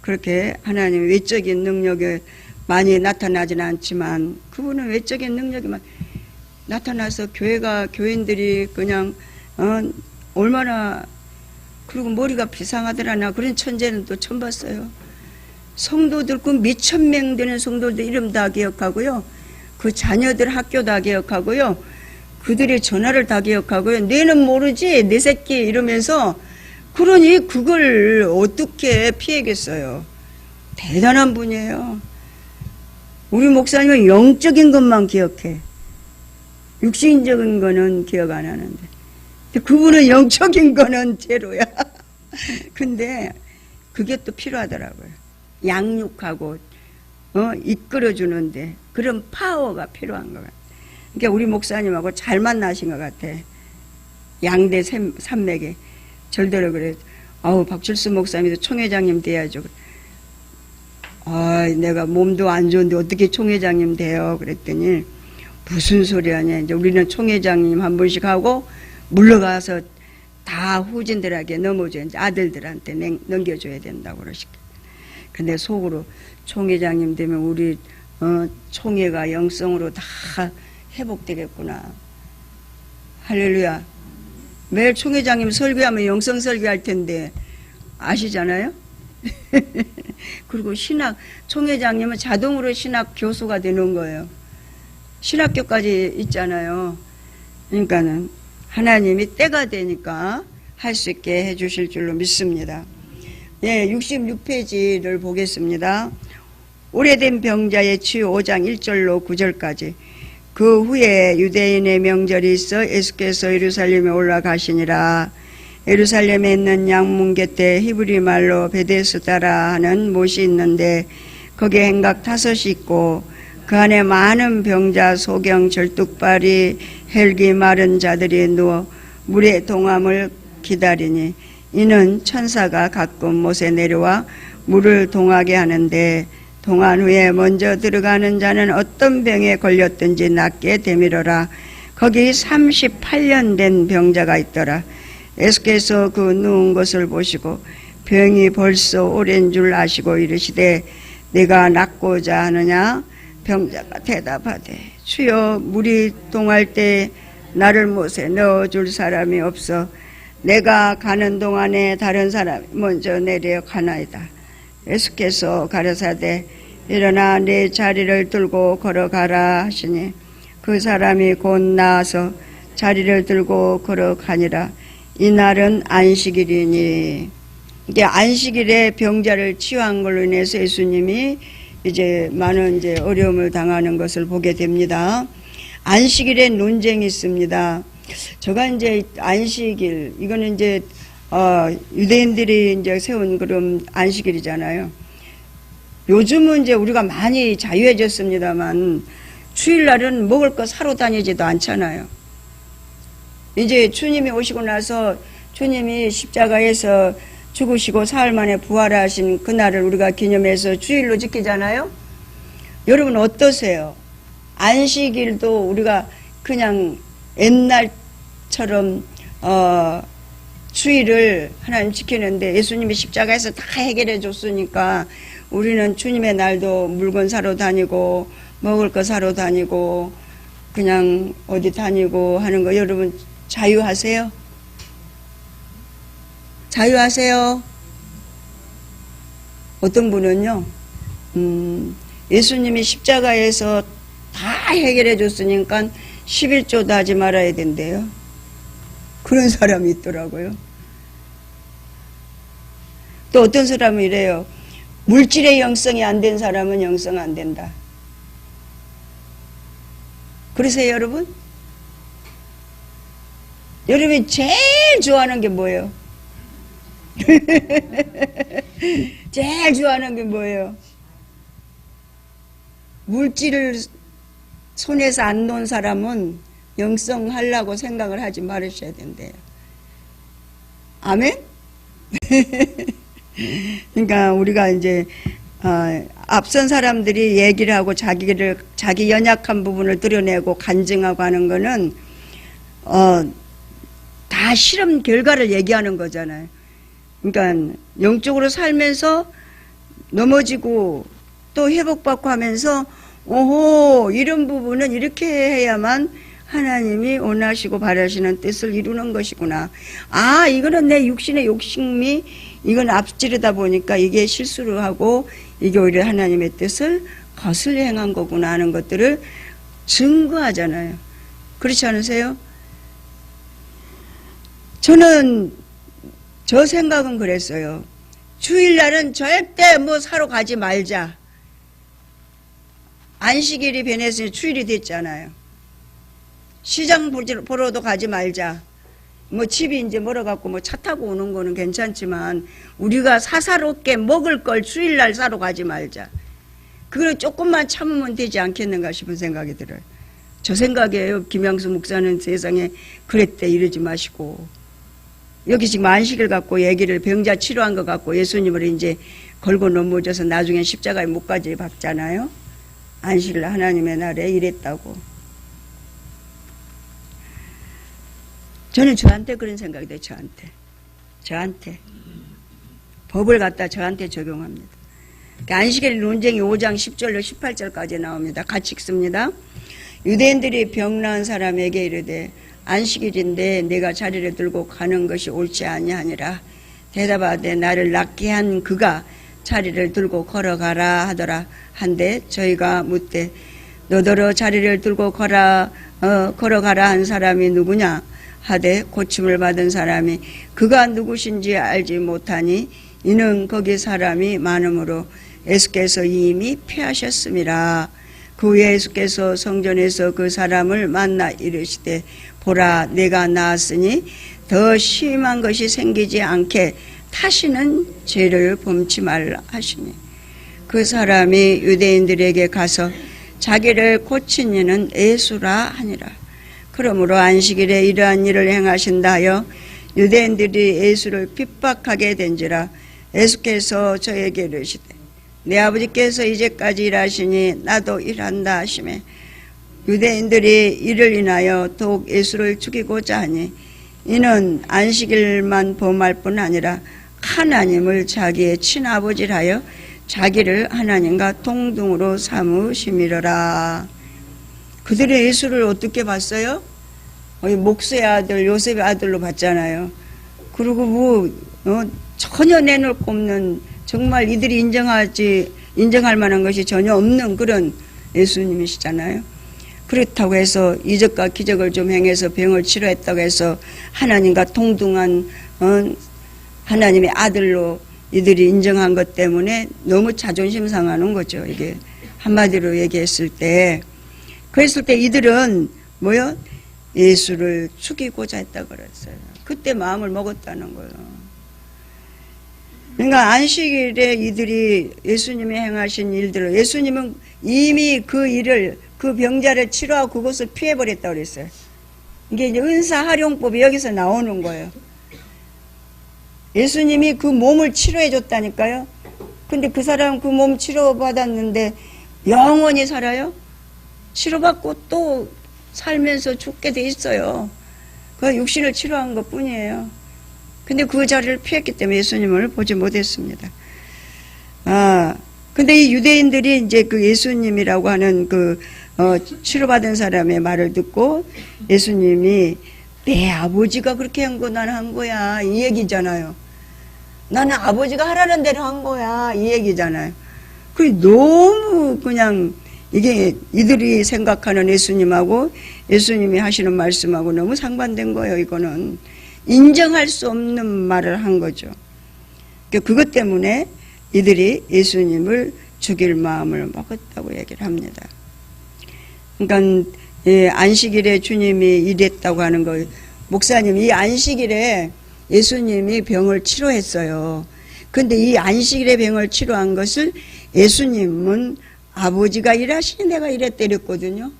그렇게 하나님의 외적인 능력이 많이 나타나지는 않지만 그분은 외적인 능력이 나타나서 교인들이 그냥 얼마나, 그리고 머리가 비상하더라. 나 그런 천재는 또 처음 봤어요. 성도들 그 몇천 명 되는 성도들 이름 다 기억하고요. 그 자녀들 학교 다 기억하고요. 그들의 전화를 다 기억하고요. 내는 모르지 내 새끼 이러면서, 그러니 그걸 어떻게 피하겠어요. 대단한 분이에요. 우리 목사님은 영적인 것만 기억해. 육신적인 거는 기억 안 하는데 그분은 영적인 거는 제로야. 근데 그게 또 필요하더라고요. 양육하고 이끌어주는데 그런 파워가 필요한 것 같아요. 그러니까 우리 목사님하고 잘 만나신 것 같아. 양대 산맥에. 절대로 그래. 아우, 박철수 목사님도 총회장님 돼야죠. 아, 내가 몸도 안 좋은데 어떻게 총회장님 돼요? 그랬더니 무슨 소리 하냐. 이제 우리는 총회장님 한 번씩 하고 물러가서 다 후진들에게 넘어줘. 이제 아들들한테 넘겨줘야 된다고 그러시고. 근데 속으로 총회장님 되면 우리 총회가 영성으로 다 회복되겠구나. 할렐루야. 매일 총회장님 설교하면 영성 설교할 텐데 아시잖아요? 그리고 총회장님은 자동으로 신학 교수가 되는 거예요. 신학교까지 있잖아요. 그러니까는 하나님이 때가 되니까 할 수 있게 해주실 줄로 믿습니다. 예, 66페이지를 보겠습니다. 오래된 병자의 치유 5장 1절로 9절까지. 그 후에 유대인의 명절이 있어 예수께서 예루살렘에 올라가시니라. 예루살렘에 있는 양문 곁에 히브리 말로 베데스다라 하는 못이 있는데 거기에 행각 5이 있고 그 안에 많은 병자, 소경, 절뚝발이, 헬기 마른 자들이 누워 물의 동함을 기다리니 이는 천사가 가끔 못에 내려와 물을 동하게 하는데 동한 후에 먼저 들어가는 자는 어떤 병에 걸렸든지 낫게 되밀어라. 거기 38년 된 병자가 있더라. 예수께서 그 누운 것을 보시고 병이 벌써 오랜 줄 아시고 이르시되 내가 낫고자 하느냐? 병자가 대답하되 주여 물이 동할 때 나를 못에 넣어줄 사람이 없어 내가 가는 동안에 다른 사람이 먼저 내려가나이다. 예수께서 가라사대 일어나 네 자리를 들고 걸어가라 하시니 그 사람이 곧 나와서 자리를 들고 걸어가니라. 이날은 안식일이니, 이게 안식일에 병자를 치유한 걸로 인해서 예수님이 이제 많은 이제 어려움을 당하는 것을 보게 됩니다. 안식일에 논쟁이 있습니다. 제가 이제 안식일, 이거는 이제 유대인들이 이제 세운 그런 안식일이잖아요. 요즘은 이제 우리가 많이 자유해졌습니다만 주일날은 먹을 거 사러 다니지도 않잖아요. 이제 주님이 오시고 나서 주님이 십자가에서 죽으시고 사흘 만에 부활하신 그날을 우리가 기념해서 주일로 지키잖아요. 여러분 어떠세요? 안식일도 우리가 그냥 옛날처럼 주일을 하나님 지키는데 예수님이 십자가에서 다 해결해 줬으니까 우리는 주님의 날도 물건 사러 다니고 먹을 거 사러 다니고 그냥 어디 다니고 하는 거 여러분 자유하세요? 자유하세요? 어떤 분은요, 예수님이 십자가에서 다 해결해 줬으니까 11조도 하지 말아야 된대요. 그런 사람이 있더라고요. 또 어떤 사람은 이래요. 물질의 영성이 안 된 사람은 영성 안 된다. 그러세요, 여러분? 여러분이 제일 좋아하는 게 뭐예요? 제일 좋아하는 게 뭐예요? 물질을 손에서 안 놓은 사람은 영성하려고 생각을 하지 말으셔야 된대요. 아멘? 그러니까 우리가 이제 앞선 사람들이 얘기를 하고 자기 연약한 부분을 드러내고 간증하고 하는 거는 다 실험 결과를 얘기하는 거잖아요. 그러니까 영적으로 살면서 넘어지고 또 회복받고 하면서 오호 이런 부분은 이렇게 해야만 하나님이 원하시고 바라시는 뜻을 이루는 것이구나. 아 이거는 내 육신의 욕심이 이건 앞지르다 보니까 이게 실수를 하고 이게 오히려 하나님의 뜻을 거슬려 행한 거구나 하는 것들을 증거하잖아요. 그렇지 않으세요? 저는 저 생각은 그랬어요. 주일날은 절대 뭐 사러 가지 말자. 안식일이 변해서 주일이 됐잖아요. 시장 보러도 가지 말자. 뭐 집이 이제 멀어갖고 뭐 차 타고 오는 거는 괜찮지만 우리가 사사롭게 먹을 걸 주일날 사러 가지 말자. 그걸 조금만 참으면 되지 않겠는가 싶은 생각이 들어요. 저 생각이에요. 김양수 목사는 세상에 그랬대 이러지 마시고. 여기 지금 안식일 갖고 얘기를 병자 치료한 것 갖고 예수님을 이제 걸고 넘어져서 나중에 십자가에 못까지 박잖아요. 안식일 하나님의 날에 이랬다고. 저는 저한테 그런 생각이 돼요. 저한테 법을 갖다 저한테 적용합니다. 안식일 논쟁이 5장 10절로 18절까지 나옵니다. 같이 읽습니다. 유대인들이 병 나은 사람에게 이르되 안식일인데 내가 자리를 들고 가는 것이 옳지 아니하니라. 대답하되 나를 낫게 한 그가 자리를 들고 걸어가라 하더라. 한데 저희가 묻되 너더러 자리를 들고 걸어가라 한 사람이 누구냐 하되 고침을 받은 사람이 그가 누구신지 알지 못하니 이는 거기 사람이 많으므로 예수께서 이미 피하셨음이라. 그 후에 예수께서 성전에서 그 사람을 만나 이르시되 보라 내가 나았으니 더 심한 것이 생기지 않게 다시는 죄를 범치 말라 하시니 그 사람이 유대인들에게 가서 자기를 고친 이는 예수라 하니라. 그러므로 안식일에 이러한 일을 행하신다 하여 유대인들이 예수를 핍박하게 된지라. 예수께서 저에게 이르시되 내 아버지께서 이제까지 일하시니 나도 일한다 하시매 유대인들이 이를 인하여 더욱 예수를 죽이고자 하니 이는 안식일만 범할 뿐 아니라 하나님을 자기의 친아버지라 하여 자기를 하나님과 동등으로 삼으심이로라. 그들의 예수를 어떻게 봤어요? 목수의 아들 요셉의 아들로 봤잖아요. 그리고 전혀 내놓을 거 없는, 정말 이들이 인정할 만한 것이 전혀 없는 그런 예수님이시잖아요. 그렇다고 해서 이적과 기적을 좀 행해서 병을 치료했다고 해서 하나님과 동등한 하나님의 아들로 이들이 인정한 것 때문에 너무 자존심 상하는 거죠. 이게 한마디로 얘기했을 때. 그랬을 때 이들은 뭐요? 예수를 죽이고자 했다 그랬어요. 그때 마음을 먹었다는 거예요. 그러니까 안식일에 이들이 예수님이 행하신 일들을, 예수님은 이미 그 일을, 그 병자를 치료하고 그것을 피해버렸다고 그랬어요. 이게 이제 은사활용법이 여기서 나오는 거예요. 예수님이 그 몸을 치료해 줬다니까요. 근데 그 사람은 그 몸 치료받았는데 영원히 살아요? 치료받고 또 살면서 죽게 돼 있어요. 그 육신을 치료한 것 뿐이에요. 근데 그 자리를 피했기 때문에 예수님을 보지 못했습니다. 근데 이 유대인들이 이제 그 예수님이라고 하는 치료받은 사람의 말을 듣고 예수님이 내 아버지가 그렇게 한 거 나는 한 거야. 이 얘기잖아요. 나는 아버지가 하라는 대로 한 거야. 이 얘기잖아요. 그 너무 그냥 이게 이들이 생각하는 예수님하고 예수님이 하시는 말씀하고 너무 상반된 거예요. 이거는 인정할 수 없는 말을 한 거죠. 그것 때문에 이들이 예수님을 죽일 마음을 먹었다고 얘기를 합니다. 그러니까 안식일에 주님이 이랬다고 하는 거, 목사님 이 안식일에 예수님이 병을 치료했어요. 근데 이 안식일에 병을 치료한 것을 예수님은 아버지가 일하시니 내가 이랬다 이랬거든요.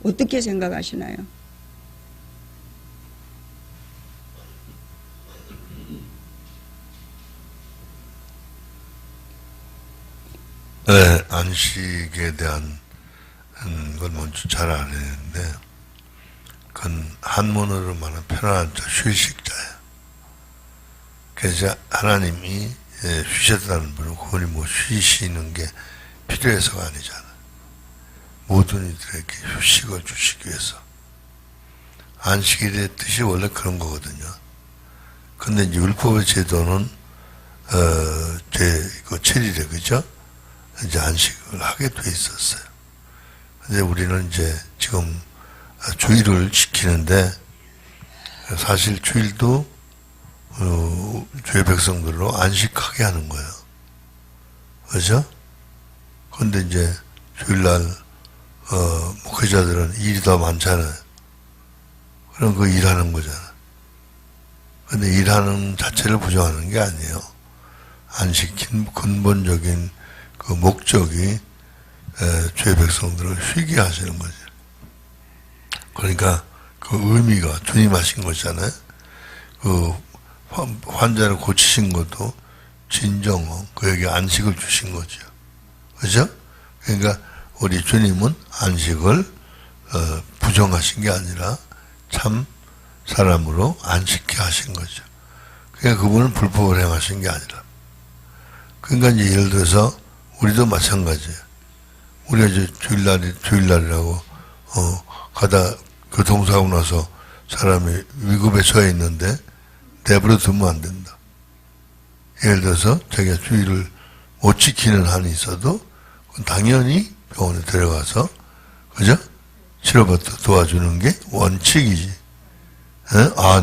어떻게 생각하시나요? 네, 안식에 대한 걸 먼저 잘 알아야 되는데, 그건 한문으로 말하면 편안한 자, 휴식자예요. 그래서 하나님이 쉬셨다는 분은 그분이 뭐 쉬시는 게 필요해서가 아니잖아요. 모든 이들에게 휴식을 주시기 위해서. 안식일의 뜻이 원래 그런 거거든요. 근데 이제 율법의 제도는 그 7일에 그죠? 이제 안식을 하게 돼 있었어요. 근데 우리는 이제 지금 주일을 지키는데, 사실 주일도 주의 백성들로 안식하게 하는 거예요. 그죠? 근데 이제 주일날 목회자들은 일이 더 많잖아요. 그럼 그 일하는 거잖아요. 근데 일하는 자체를 부정하는 게 아니에요. 안식인 근본적인 그 목적이 주의 백성들을 쉬게 하시는 거죠. 그러니까 그 의미가 주님 하신 거잖아요. 그 환자를 고치신 것도 진정어, 그에게 안식을 주신 거죠. 그죠? 그러니까 우리 주님은 안식을 부정하신 게 아니라 참 사람으로 안식케 하신 거죠. 그러니까 그분은 불법을 행하신 게 아니라. 그러니까 이제 예를 들어서 우리도 마찬가지예요. 우리가 이제 주일날이라고 가다 교통사고 나서 사람이 위급에 처해 있는데 내버려 두면 안 된다. 예를 들어서 자기가 주일을 못 지키는 한이 있어도 당연히 병원에 데려가서 그죠? 치료받고 도와주는 게 원칙이지.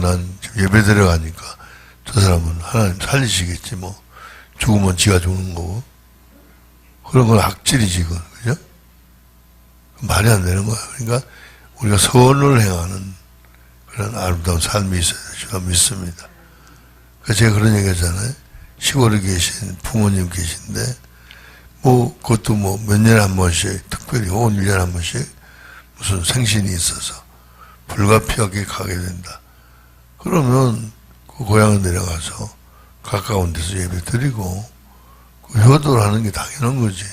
난 지금 예배 데려가니까 저 사람은 하나님 살리시겠지 뭐. 죽으면 지가 죽는 거고. 그런 건 악질이지, 그건. 그죠? 말이 안 되는 거야. 그러니까 우리가 선을 행하는 그런 아름다운 삶이 있어야 제가 믿습니다. 그래서 제가 그런 얘기 하잖아요. 시골에 계신 부모님 계신데, 그것도 몇 년에 한 번씩, 특별히 혹은 1년에 한 번씩 무슨 생신이 있어서 불가피하게 가게 된다. 그러면 그 고향에 내려가서 가까운 데서 예배 드리고, 효도를 하는 게 당연한 거지.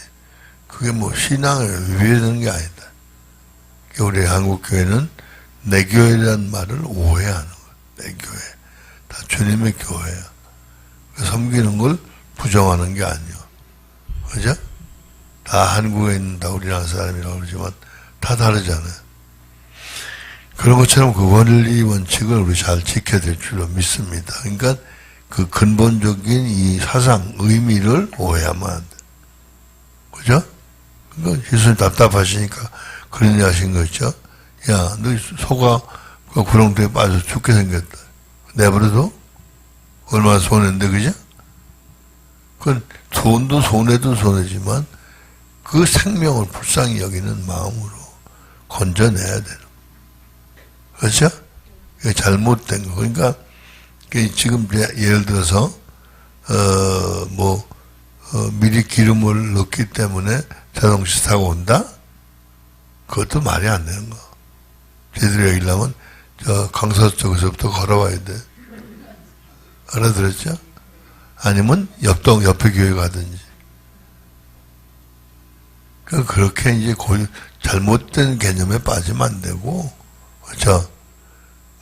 그게 신앙을 위배되는 게 아니다. 우리 한국교회는 내 교회라는 말을 오해하는 거야. 내 교회. 다 주님의 교회야. 섬기는 걸 부정하는 게 아니요. 그죠? 다 한국에 있는 다 우리나라 사람이라고 그러지만 다 다르잖아요. 그런 것처럼 그 원리 원칙을 우리 잘 지켜야 될 줄로 믿습니다. 그러니까 그 근본적인 이 사상, 의미를 오해하면 안 돼. 그죠? 그러니까 예수님 답답하시니까 그런 일 하신 거 있죠? 야, 너 소가 그 구렁텅이에 빠져 죽게 생겼다. 내버려도? 얼마나 손해인데, 그죠? 그건 손도 손해도 손해지만 그 생명을 불쌍히 여기는 마음으로 건져내야 되는. 그렇죠? 그게 잘못된 거. 그러니까 지금 예를 들어서 미리 기름을 넣기 때문에 자동차 타고 온다? 그것도 말이 안 되는 거. 제대로 여기려면 저 강서 쪽에서부터 걸어와야 돼. 알아들었죠? 아니면 옆에 교회 가든지. 그렇게 이제 잘못된 개념에 빠지면 안 되고, 그렇죠?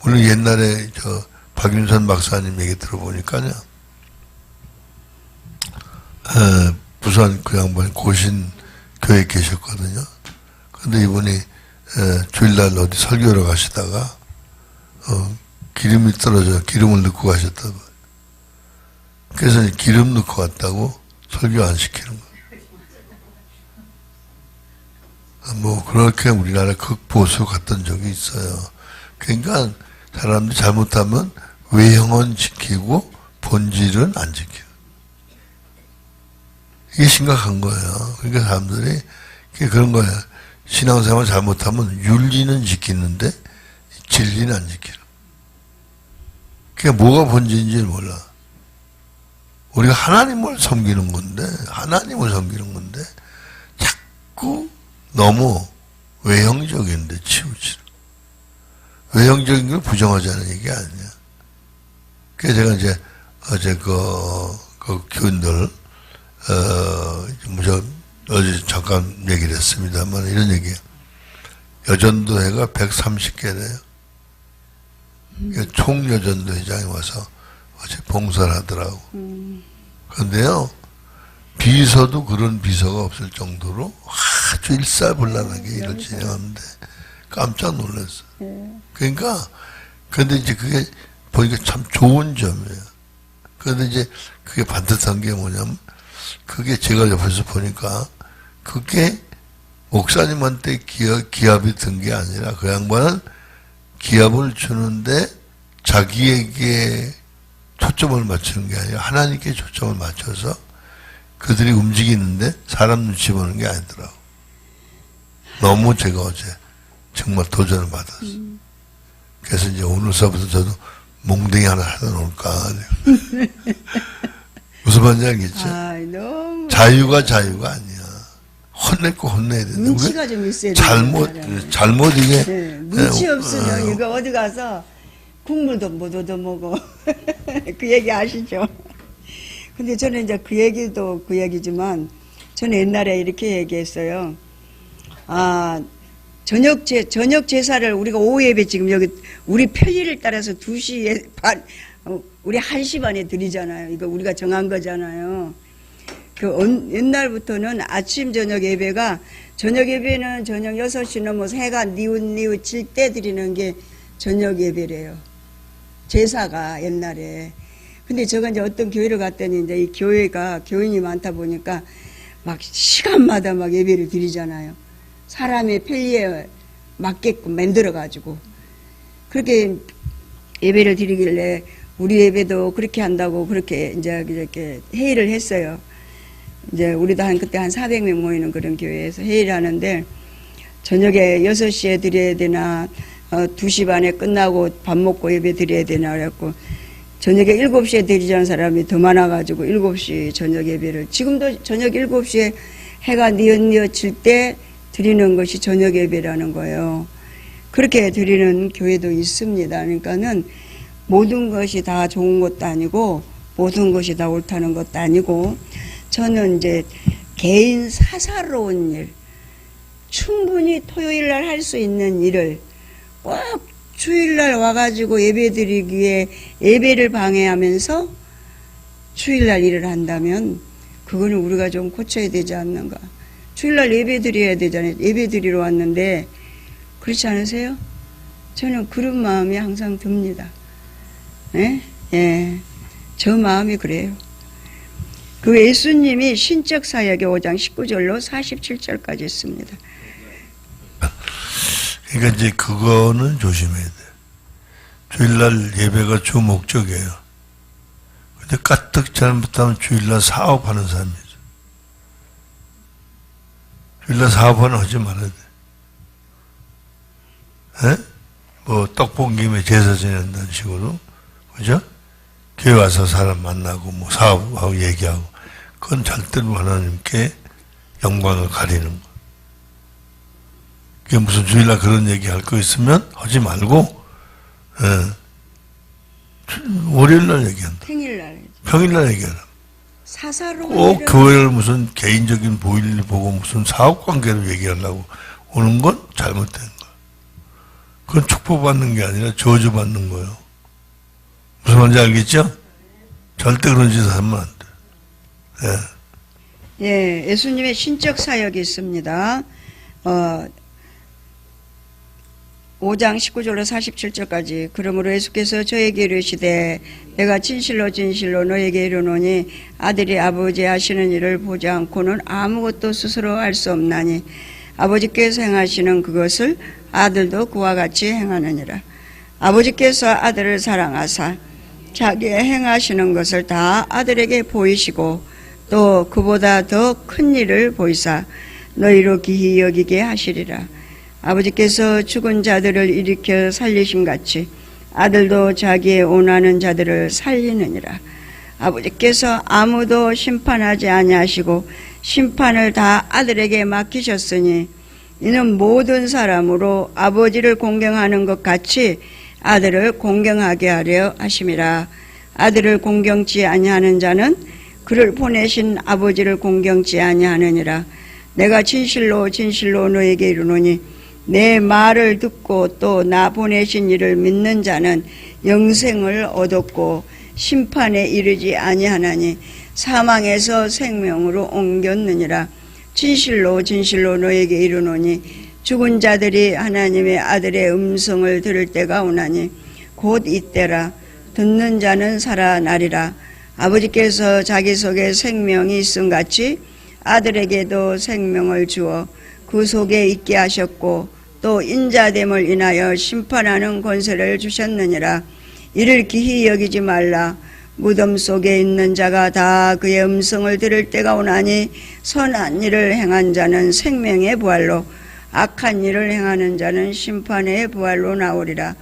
물론 옛날에 박윤선 박사님 얘기 들어보니까요, 부산 그 양반이 고신 교회에 계셨거든요. 근데 이분이 주일날 어디 설교를 가시다가 기름이 떨어져 기름을 넣고 가셨다고. 그래서 기름 넣고 갔다고 설교 안 시키는 거예요. 그렇게 우리나라 극보수 갔던 적이 있어요. 그러니까 사람들이 잘못하면 외형은 지키고 본질은 안 지켜요. 이게 심각한 거예요. 그러니까 사람들이 그런 거예요. 신앙생활 잘못하면 윤리는 지키는데 진리는 안 지키는. 그게 뭐가 본질인지 몰라. 우리가 하나님을 섬기는 건데, 자꾸 너무 외형적인데 치우치는. 외형적인 걸 부정하자는 얘기 아니야. 그래서 제가 이제 어제 그 교인들, 어제 잠깐 얘기를 했습니다만 이런 얘기예요. 여전도회가 130개래요. 총여전도 회장이 와서 어제 봉사를 하더라고. 그런데요, 비서도 그런 비서가 없을 정도로 아주 일사불란하게 일을 진행하는데 깜짝 놀랐어요. 그러니까, 근데 이제 그게 보니까 참 좋은 점이에요. 그런데 이제 그게 반듯한 게 뭐냐면, 그게 제가 옆에서 보니까, 그게 목사님한테 기합이 든 게 아니라 그 양반은 기합을 주는데 자기에게 초점을 맞추는 게 아니라 하나님께 초점을 맞춰서 그들이 움직이는데 사람 눈치 보는 게 아니더라고. 너무 제가 어제 정말 도전을 받았어요. 그래서 이제 오늘서부터 저도 몽둥이 하나 사다 놓을까. 무슨 말인지 알겠죠? 너무 자유가 아니야. 혼낼 거 혼내야 된다. 눈치가 좀 있어야 돼. 잘못 이게. 눈치 없으면 이거 어디 가서 국물도 못 얻어먹어. 그 얘기 아시죠? 근데 저는 이제 그 얘기도 그 얘기지만 저는 옛날에 이렇게 얘기했어요. 저녁 제사를 우리가 오후 예배 지금 여기 우리 편의를 따라서 2시에 반, 우리 1시 반에 드리잖아요. 이거 우리가 정한 거잖아요. 옛날부터는 아침 저녁 예배가 저녁 예배는 저녁 6시 넘어서 해가 뉘우칠 때 드리는 게 저녁 예배래요. 제사가 옛날에. 근데 제가 이제 어떤 교회를 갔더니 이제 이 교회가 교인이 많다 보니까 막 시간마다 막 예배를 드리잖아요. 사람의 편리에 맞게끔 만들어가지고. 그렇게 예배를 드리길래 우리 예배도 그렇게 한다고 그렇게 이제 이렇게 회의를 했어요. 이제 우리도 그때 한 400명 모이는 그런 교회에서 회의를 하는데 저녁에 6시에 드려야 되나 2시 반에 끝나고 밥 먹고 예배 드려야 되나 그래갖고 저녁에 7시에 드리자는 사람이 더 많아가지고 7시 저녁 예배를 지금도 저녁 7시에 해가 뉘어칠 때 드리는 것이 저녁 예배라는 거예요. 그렇게 드리는 교회도 있습니다. 그러니까는 모든 것이 다 좋은 것도 아니고 모든 것이 다 옳다는 것도 아니고 저는 이제 개인 사사로운 일, 충분히 토요일날 할 수 있는 일을 꼭 주일날 와가지고 예배 드리기에 예배를 방해하면서 주일날 일을 한다면 그거는 우리가 좀 고쳐야 되지 않는가. 주일날 예배 드려야 되잖아요. 예배 드리러 왔는데 그렇지 않으세요? 저는 그런 마음이 항상 듭니다. 예? 예. 저 마음이 그래요. 그 예수님이 신적 사역의 5장 19절로 47절까지 있습니다. 그러니까 이제 그거는 조심해야 돼. 주일날 예배가 주 목적이에요. 근데 까뜩 잘못하면 주일날 사업하는 사람이죠. 주일날 사업은 하지 말아야 돼. 에? 뭐 떡볶이 김에 제사 지낸다는 식으로, 그죠? 교회 와서 사람 만나고 뭐 사업하고 얘기하고, 그건 절대로 하나님께 영광을 가리는 거. 그게 무슨 주일날 그런 얘기 할 거 있으면 하지 말고, 월요일날 얘기한다. 평일날 얘기하라. 사사로 꼭 교회를 무슨 개인적인 보일 보고 무슨 사업 관계로 얘기하려고 오는 건 잘못된 거야. 그건 축복받는 게 아니라 저주받는 거예요. 무슨 말인지 알겠죠? 절대 그런 짓을 하면 안 돼. 예. 예, 예수님의 신적 사역이 있습니다. 5장 19절로 47절까지. 그러므로 예수께서 저에게 이르시되 내가 진실로 진실로 너에게 이르노니 아들이 아버지 하시는 일을 보지 않고는 아무것도 스스로 할 수 없나니 아버지께서 행하시는 그것을 아들도 그와 같이 행하느니라. 아버지께서 아들을 사랑하사 자기의 행하시는 것을 다 아들에게 보이시고 또 그보다 더 큰 일을 보이사 너희로 기히 여기게 하시리라. 아버지께서 죽은 자들을 일으켜 살리신 같이 아들도 자기의 원하는 자들을 살리느니라. 아버지께서 아무도 심판하지 아니하시고 심판을 다 아들에게 맡기셨으니 이는 모든 사람으로 아버지를 공경하는 것 같이 아들을 공경하게 하려 하심이라. 아들을 공경치 아니하는 자는 그를 보내신 아버지를 공경치 아니하느니라. 내가 진실로 진실로 너에게 이르노니 내 말을 듣고 또 나 보내신 이를 믿는 자는 영생을 얻었고 심판에 이르지 아니하나니 사망에서 생명으로 옮겼느니라. 진실로 진실로 너에게 이르노니 죽은 자들이 하나님의 아들의 음성을 들을 때가 오나니 곧 이때라. 듣는 자는 살아나리라. 아버지께서 자기 속에 생명이 있음 같이 아들에게도 생명을 주어 그 속에 있게 하셨고 또 인자됨을 인하여 심판하는 권세를 주셨느니라. 이를 기히 여기지 말라. 무덤 속에 있는 자가 다 그의 음성을 들을 때가 오나니 선한 일을 행한 자는 생명의 부활로 악한 일을 행하는 자는 심판의 부활로 나오리라.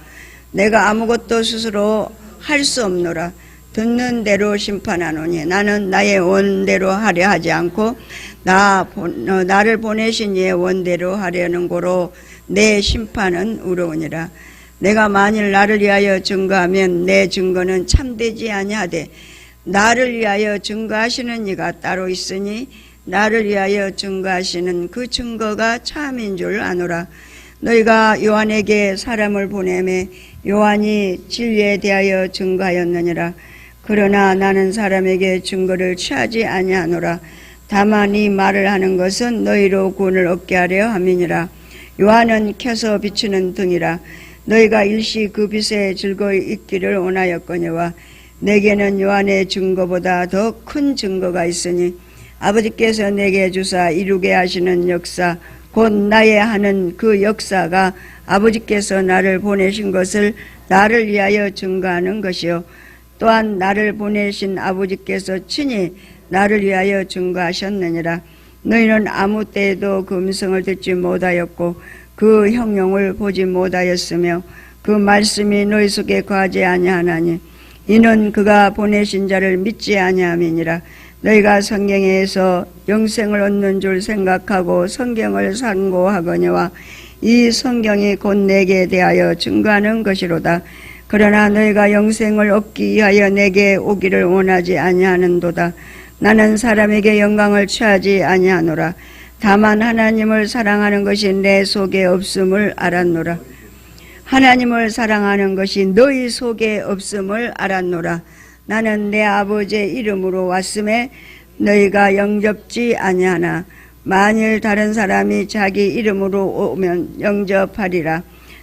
내가 아무것도 스스로 할 수 없노라. 듣는 대로 심판하노니 나는 나의 원대로 하려 하지 않고 나를 보내신 이의 원대로 하려는 고로 내 심판은 의로우니라. 내가 만일 나를 위하여 증거하면 내 증거는 참되지 아니하되 나를 위하여 증거하시는 이가 따로 있으니 나를 위하여 증거하시는 그 증거가 참인 줄 아노라. 너희가 요한에게 사람을 보내매 요한이 진리에 대하여 증거하였느니라. 그러나 나는 사람에게 증거를 취하지 아니하노라. 다만 이 말을 하는 것은 너희로 구원을 얻게 하려 함이니라. 요한은 켜서 비추는 등이라. 너희가 일시 그 빛에 즐거이 있기를 원하였거니와 내게는 요한의 증거보다 더 큰 증거가 있으니 아버지께서 내게 주사 이루게 하시는 역사 곧 나의 하는 그 역사가 아버지께서 나를 보내신 것을 나를 위하여 증거하는 것이요 또한 나를 보내신 아버지께서 친히 나를 위하여 증거하셨느니라. 너희는 아무 때에도 그 음성을 듣지 못하였고 그 형용을 보지 못하였으며 그 말씀이 너희 속에 거하지 아니하나니 이는 그가 보내신 자를 믿지 아니함이니라. 너희가 성경에서 영생을 얻는 줄 생각하고 성경을 상고하거니와 이 성경이 곧 내게 대하여 증거하는 것이로다. 그러나 너희가 영생을 얻기 위하여 내게 오기를 원하지 아니하는도다. 나는 사람에게 영광을 취하지 아니하노라. 다만 하나님을 사랑하는 것이 내 속에 없음을 알았노라. 하나님을 사랑하는 것이 너희 속에 없음을 알았노라. 나는 내 아버지의 이름으로 왔음에 너희가 영접지 아니하나 만일 다른 사람이 자기 이름으로 오면 영접하리라.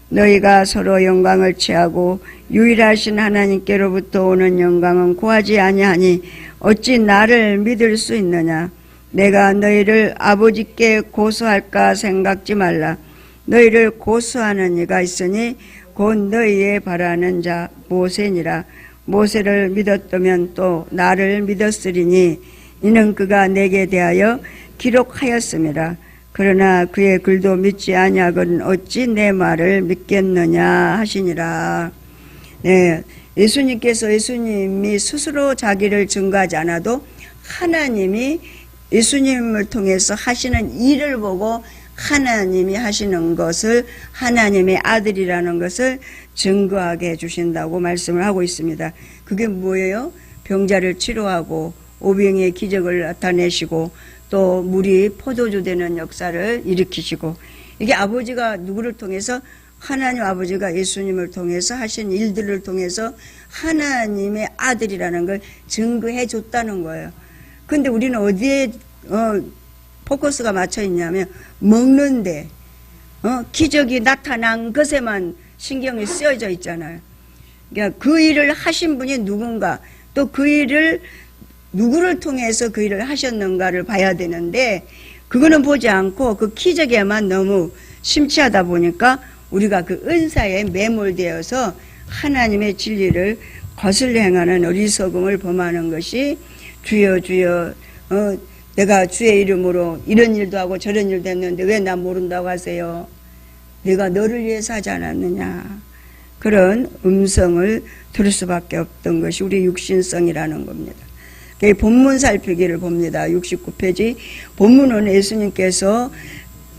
너희가 서로 영광을 취하고 유일하신 하나님께로부터 오는 영광은 구하지 아니하니 어찌 나를 믿을 수 있느냐. 내가 너희를 아버지께 고소할까 생각지 말라. 너희를 고소하는 이가 있으니 곧 너희의 바라는 자 모세니라. 모세를 믿었다면 또 나를 믿었으리니 이는 그가 내게 대하여 기록하였음이라. 그러나 그의 글도 믿지 아니하거든 어찌 내 말을 믿겠느냐 하시니라. 네, 예수님이 스스로 자기를 증거하지 않아도 하나님이 예수님을 통해서 하시는 일을 보고 하나님이 하시는 것을 하나님의 아들이라는 것을 증거하게 해주신다고 말씀을 하고 있습니다. 그게 뭐예요? 병자를 치료하고 오병이의 기적을 나타내시고 또 물이 포도주 되는 역사를 일으키시고, 이게 아버지가 누구를 통해서, 하나님 아버지가 예수님을 통해서 하신 일들을 통해서 하나님의 아들이라는 걸 증거해 줬다는 거예요. 근데 우리는 어디에 포커스가 맞춰 있냐면 먹는데 기적이 나타난 것에만 신경이 쓰여져 있잖아요. 그러니까 그 일을 하신 분이 누군가, 또 그 일을 누구를 통해서 그 일을 하셨는가를 봐야 되는데 그거는 보지 않고 그 기적에만 너무 심취하다 보니까 우리가 그 은사에 매몰되어서 하나님의 진리를 거슬려 행하는 어리석음을 범하는 것이 주여 주여 내가 주의 이름으로 이런 일도 하고 저런 일도 했는데 왜 나 모른다고 하세요? 내가 너를 위해서 하지 않았느냐. 그런 음성을 들을 수밖에 없던 것이 우리 육신성이라는 겁니다. 본문 살피기를 봅니다. 69페이지. 본문은 예수님께서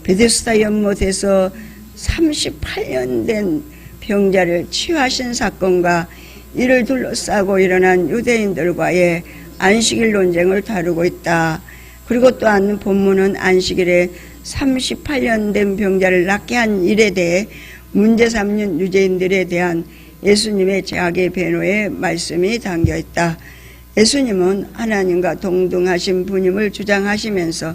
베데스다 연못에서 38년 된 병자를 치유하신 사건과 이를 둘러싸고 일어난 유대인들과의 안식일 논쟁을 다루고 있다. 그리고 또한 본문은 안식일에 38년 된 병자를 낫게 한 일에 대해 문제 삼는 유대인들에 대한 예수님의 자기 변호의 말씀이 담겨 있다. 예수님은 하나님과 동등하신 분임을 주장하시면서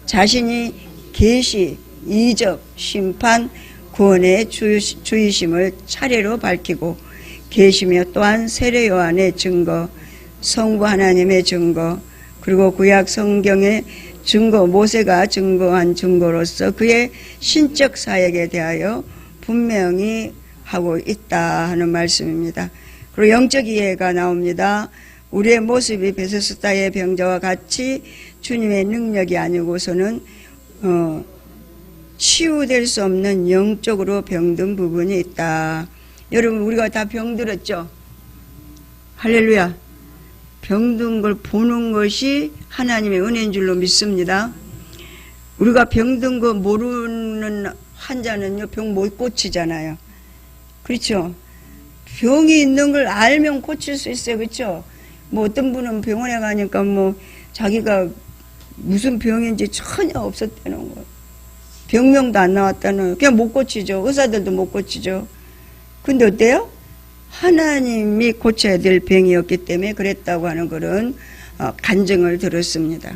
자신이 계시, 이적, 심판, 구원의 주이심을 차례로 밝히고 계시며 또한 세례 요한의 증거, 성부 하나님의 증거, 그리고 구약 성경의 증거, 모세가 증거한 증거로서 그의 신적 사역에 대하여 분명히 하고 있다 하는 말씀입니다. 그리고 영적 이해가 나옵니다. 우리의 모습이 베데스다의 병자와 같이 주님의 능력이 아니고서는 치유될 수 없는 영적으로 병든 부분이 있다. 여러분, 우리가 다 병들었죠? 할렐루야. 병든 걸 보는 것이 하나님의 은혜인 줄로 믿습니다. 우리가 병든 거 모르는 환자는요, 병 못 고치잖아요. 그렇죠? 병이 있는 걸 알면 고칠 수 있어요. 그렇죠? 뭐 어떤 분은 병원에 가니까 뭐 자기가 무슨 병인지 전혀 없었다는 거예요. 병명도 안 나왔다는, 그냥 못 고치죠. 의사들도 못 고치죠. 근데 어때요? 하나님이 고쳐야 될 병이었기 때문에 그랬다고 하는 그런 간증을 들었습니다.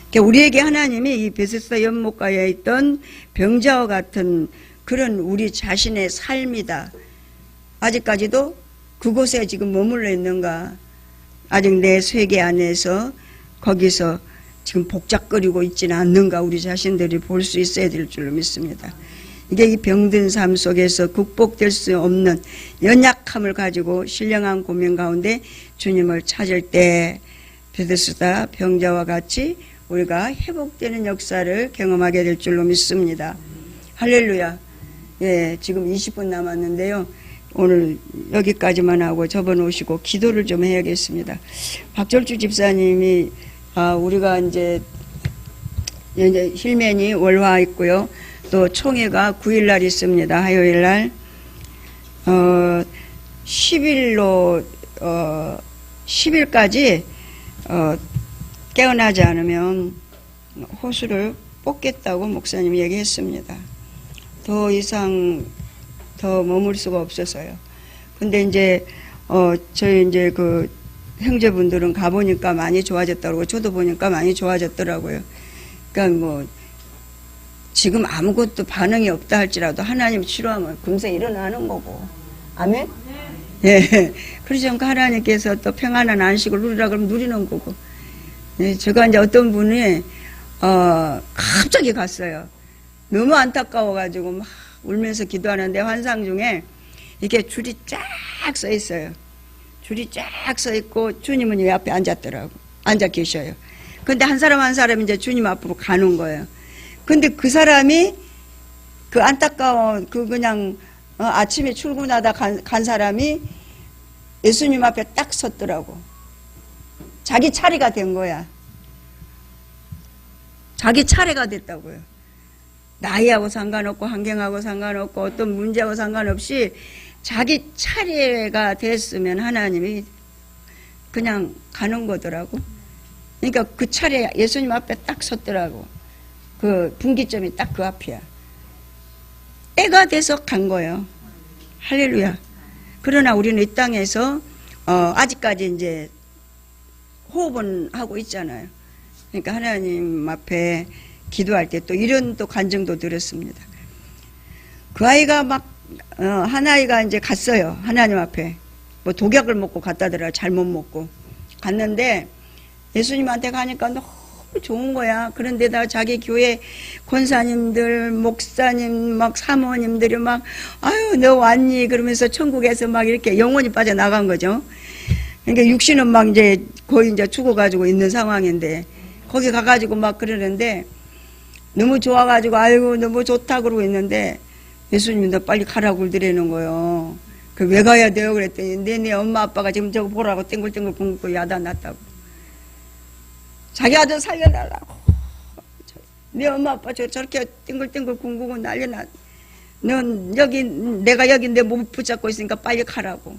그러니까 우리에게 하나님이 이 베데스다 연못가에 있던 병자와 같은 그런 우리 자신의 삶이다. 아직까지도 그곳에 지금 머물러 있는가? 아직 내 세계 안에서 거기서 지금 복잡거리고 있지는 않는가? 우리 자신들이 볼 수 있어야 될 줄로 믿습니다. 이게 이 병든 삶 속에서 극복될 수 없는 연약함을 가지고 신령한 고민 가운데 주님을 찾을 때 베데스다 병자와 같이 우리가 회복되는 역사를 경험하게 될 줄로 믿습니다. 할렐루야. 예, 지금 20분 남았는데요. 오늘 여기까지만 하고 접어놓으시고 기도를 좀 해야겠습니다. 박절주 집사님이 우리가 이제 힐맨이 월화 있고요. 또 총회가 9일날 있습니다. 화요일날 10일로 10일까지 깨어나지 않으면 호수를 뽑겠다고 목사님이 얘기했습니다. 더 이상 더 머물 수가 없어서요. 근데 이제 저희 이제 그 형제분들은 가보니까 많이 좋아졌다고, 저도 보니까 많이 좋아졌더라고요. 그러니까 뭐 지금 아무것도 반응이 없다 할지라도 하나님 치료하면 금세 일어나는 거고. 아멘? 예. 그러지 않고 하나님께서 또 평안한 안식을 누리라 그러면 누리는 거고. 예, 제가 이제 어떤 분이, 갑자기 갔어요. 너무 안타까워가지고 막 울면서 기도하는데 환상 중에 이게 줄이 쫙 서 있어요. 줄이 쫙 서 있고 주님은 이 앞에 앉았더라고. 앉아 계셔요. 근데 한 사람 한 사람이 이제 주님 앞으로 가는 거예요. 근데 그 사람이 그 안타까워, 그냥 아침에 출근하다 간 사람이 예수님 앞에 딱 섰더라고. 자기 차례가 된 거야. 자기 차례가 됐다고요. 나이하고 상관없고 환경하고 상관없고 어떤 문제하고 상관없이 자기 차례가 됐으면 하나님이 그냥 가는 거더라고. 그러니까 그 차례 예수님 앞에 딱 섰더라고. 그 분기점이 딱 그 앞이야. 때가 돼서 간 거예요. 할렐루야. 그러나 우리는 이 땅에서 아직까지 이제 호흡은 하고 있잖아요. 그러니까 하나님 앞에 기도할 때 또 이런 또 간증도 들었습니다. 그 아이가 막 한 아이가 이제 갔어요. 하나님 앞에 뭐 독약을 먹고 갔다더라. 잘못 먹고 갔는데 예수님한테 가니까 너무 좋은 거야. 그런데다 자기 교회 권사님들, 목사님, 막 사모님들이 막 아유 너 왔니? 그러면서 천국에서 막 이렇게 영혼이 빠져나간 거죠. 그러니까 육신은 막 이제 거의 이제 죽어가지고 있는 상황인데 거기 가가지고 막 그러는데 너무 좋아가지고 아이고 너무 좋다 그러고 있는데 예수님이 너 빨리 가라고 그러더라는 거예요. 그 왜 가야 돼요? 그랬더니 내 엄마 아빠가 지금 저거 보라고 땡글땡글 굶고 야단났다고. 자기 아들 살려달라고. 내 엄마 아빠 저렇게 땡글땡글 굶고 난리났. 넌 여기 내가 여기 내 몸 붙잡고 있으니까 빨리 가라고.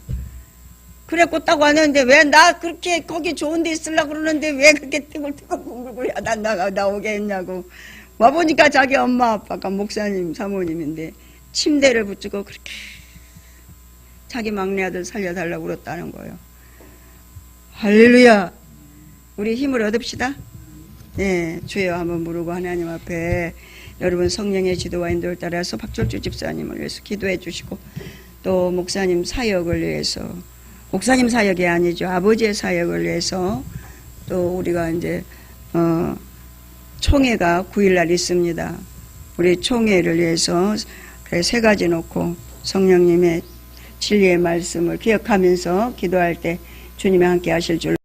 그래갖고 딱 왔는데 왜 나 그렇게 거기 좋은 데 있으려고 그러는데 왜 그렇게 땡글땡글 굶고 야단 나오게 했냐고. 와보니까 자기 엄마 아빠가 목사님 사모님인데 침대를 붙이고 그렇게 자기 막내 아들 살려달라고 그랬다는 거예요. 할렐루야. 우리 힘을 얻읍시다. 네, 주여 한번 부르고 하나님 앞에 여러분 성령의 지도와 인도를 따라서 박철주 집사님을 위해서 기도해 주시고 또 목사님 사역을 위해서 목사님 사역이 아니죠. 아버지의 사역을 위해서 또 우리가 이제 총회가 9일날 있습니다. 우리 총회를 위해서 세 가지 놓고 성령님의 진리의 말씀을 기억하면서 기도할 때 주님이 함께 하실 줄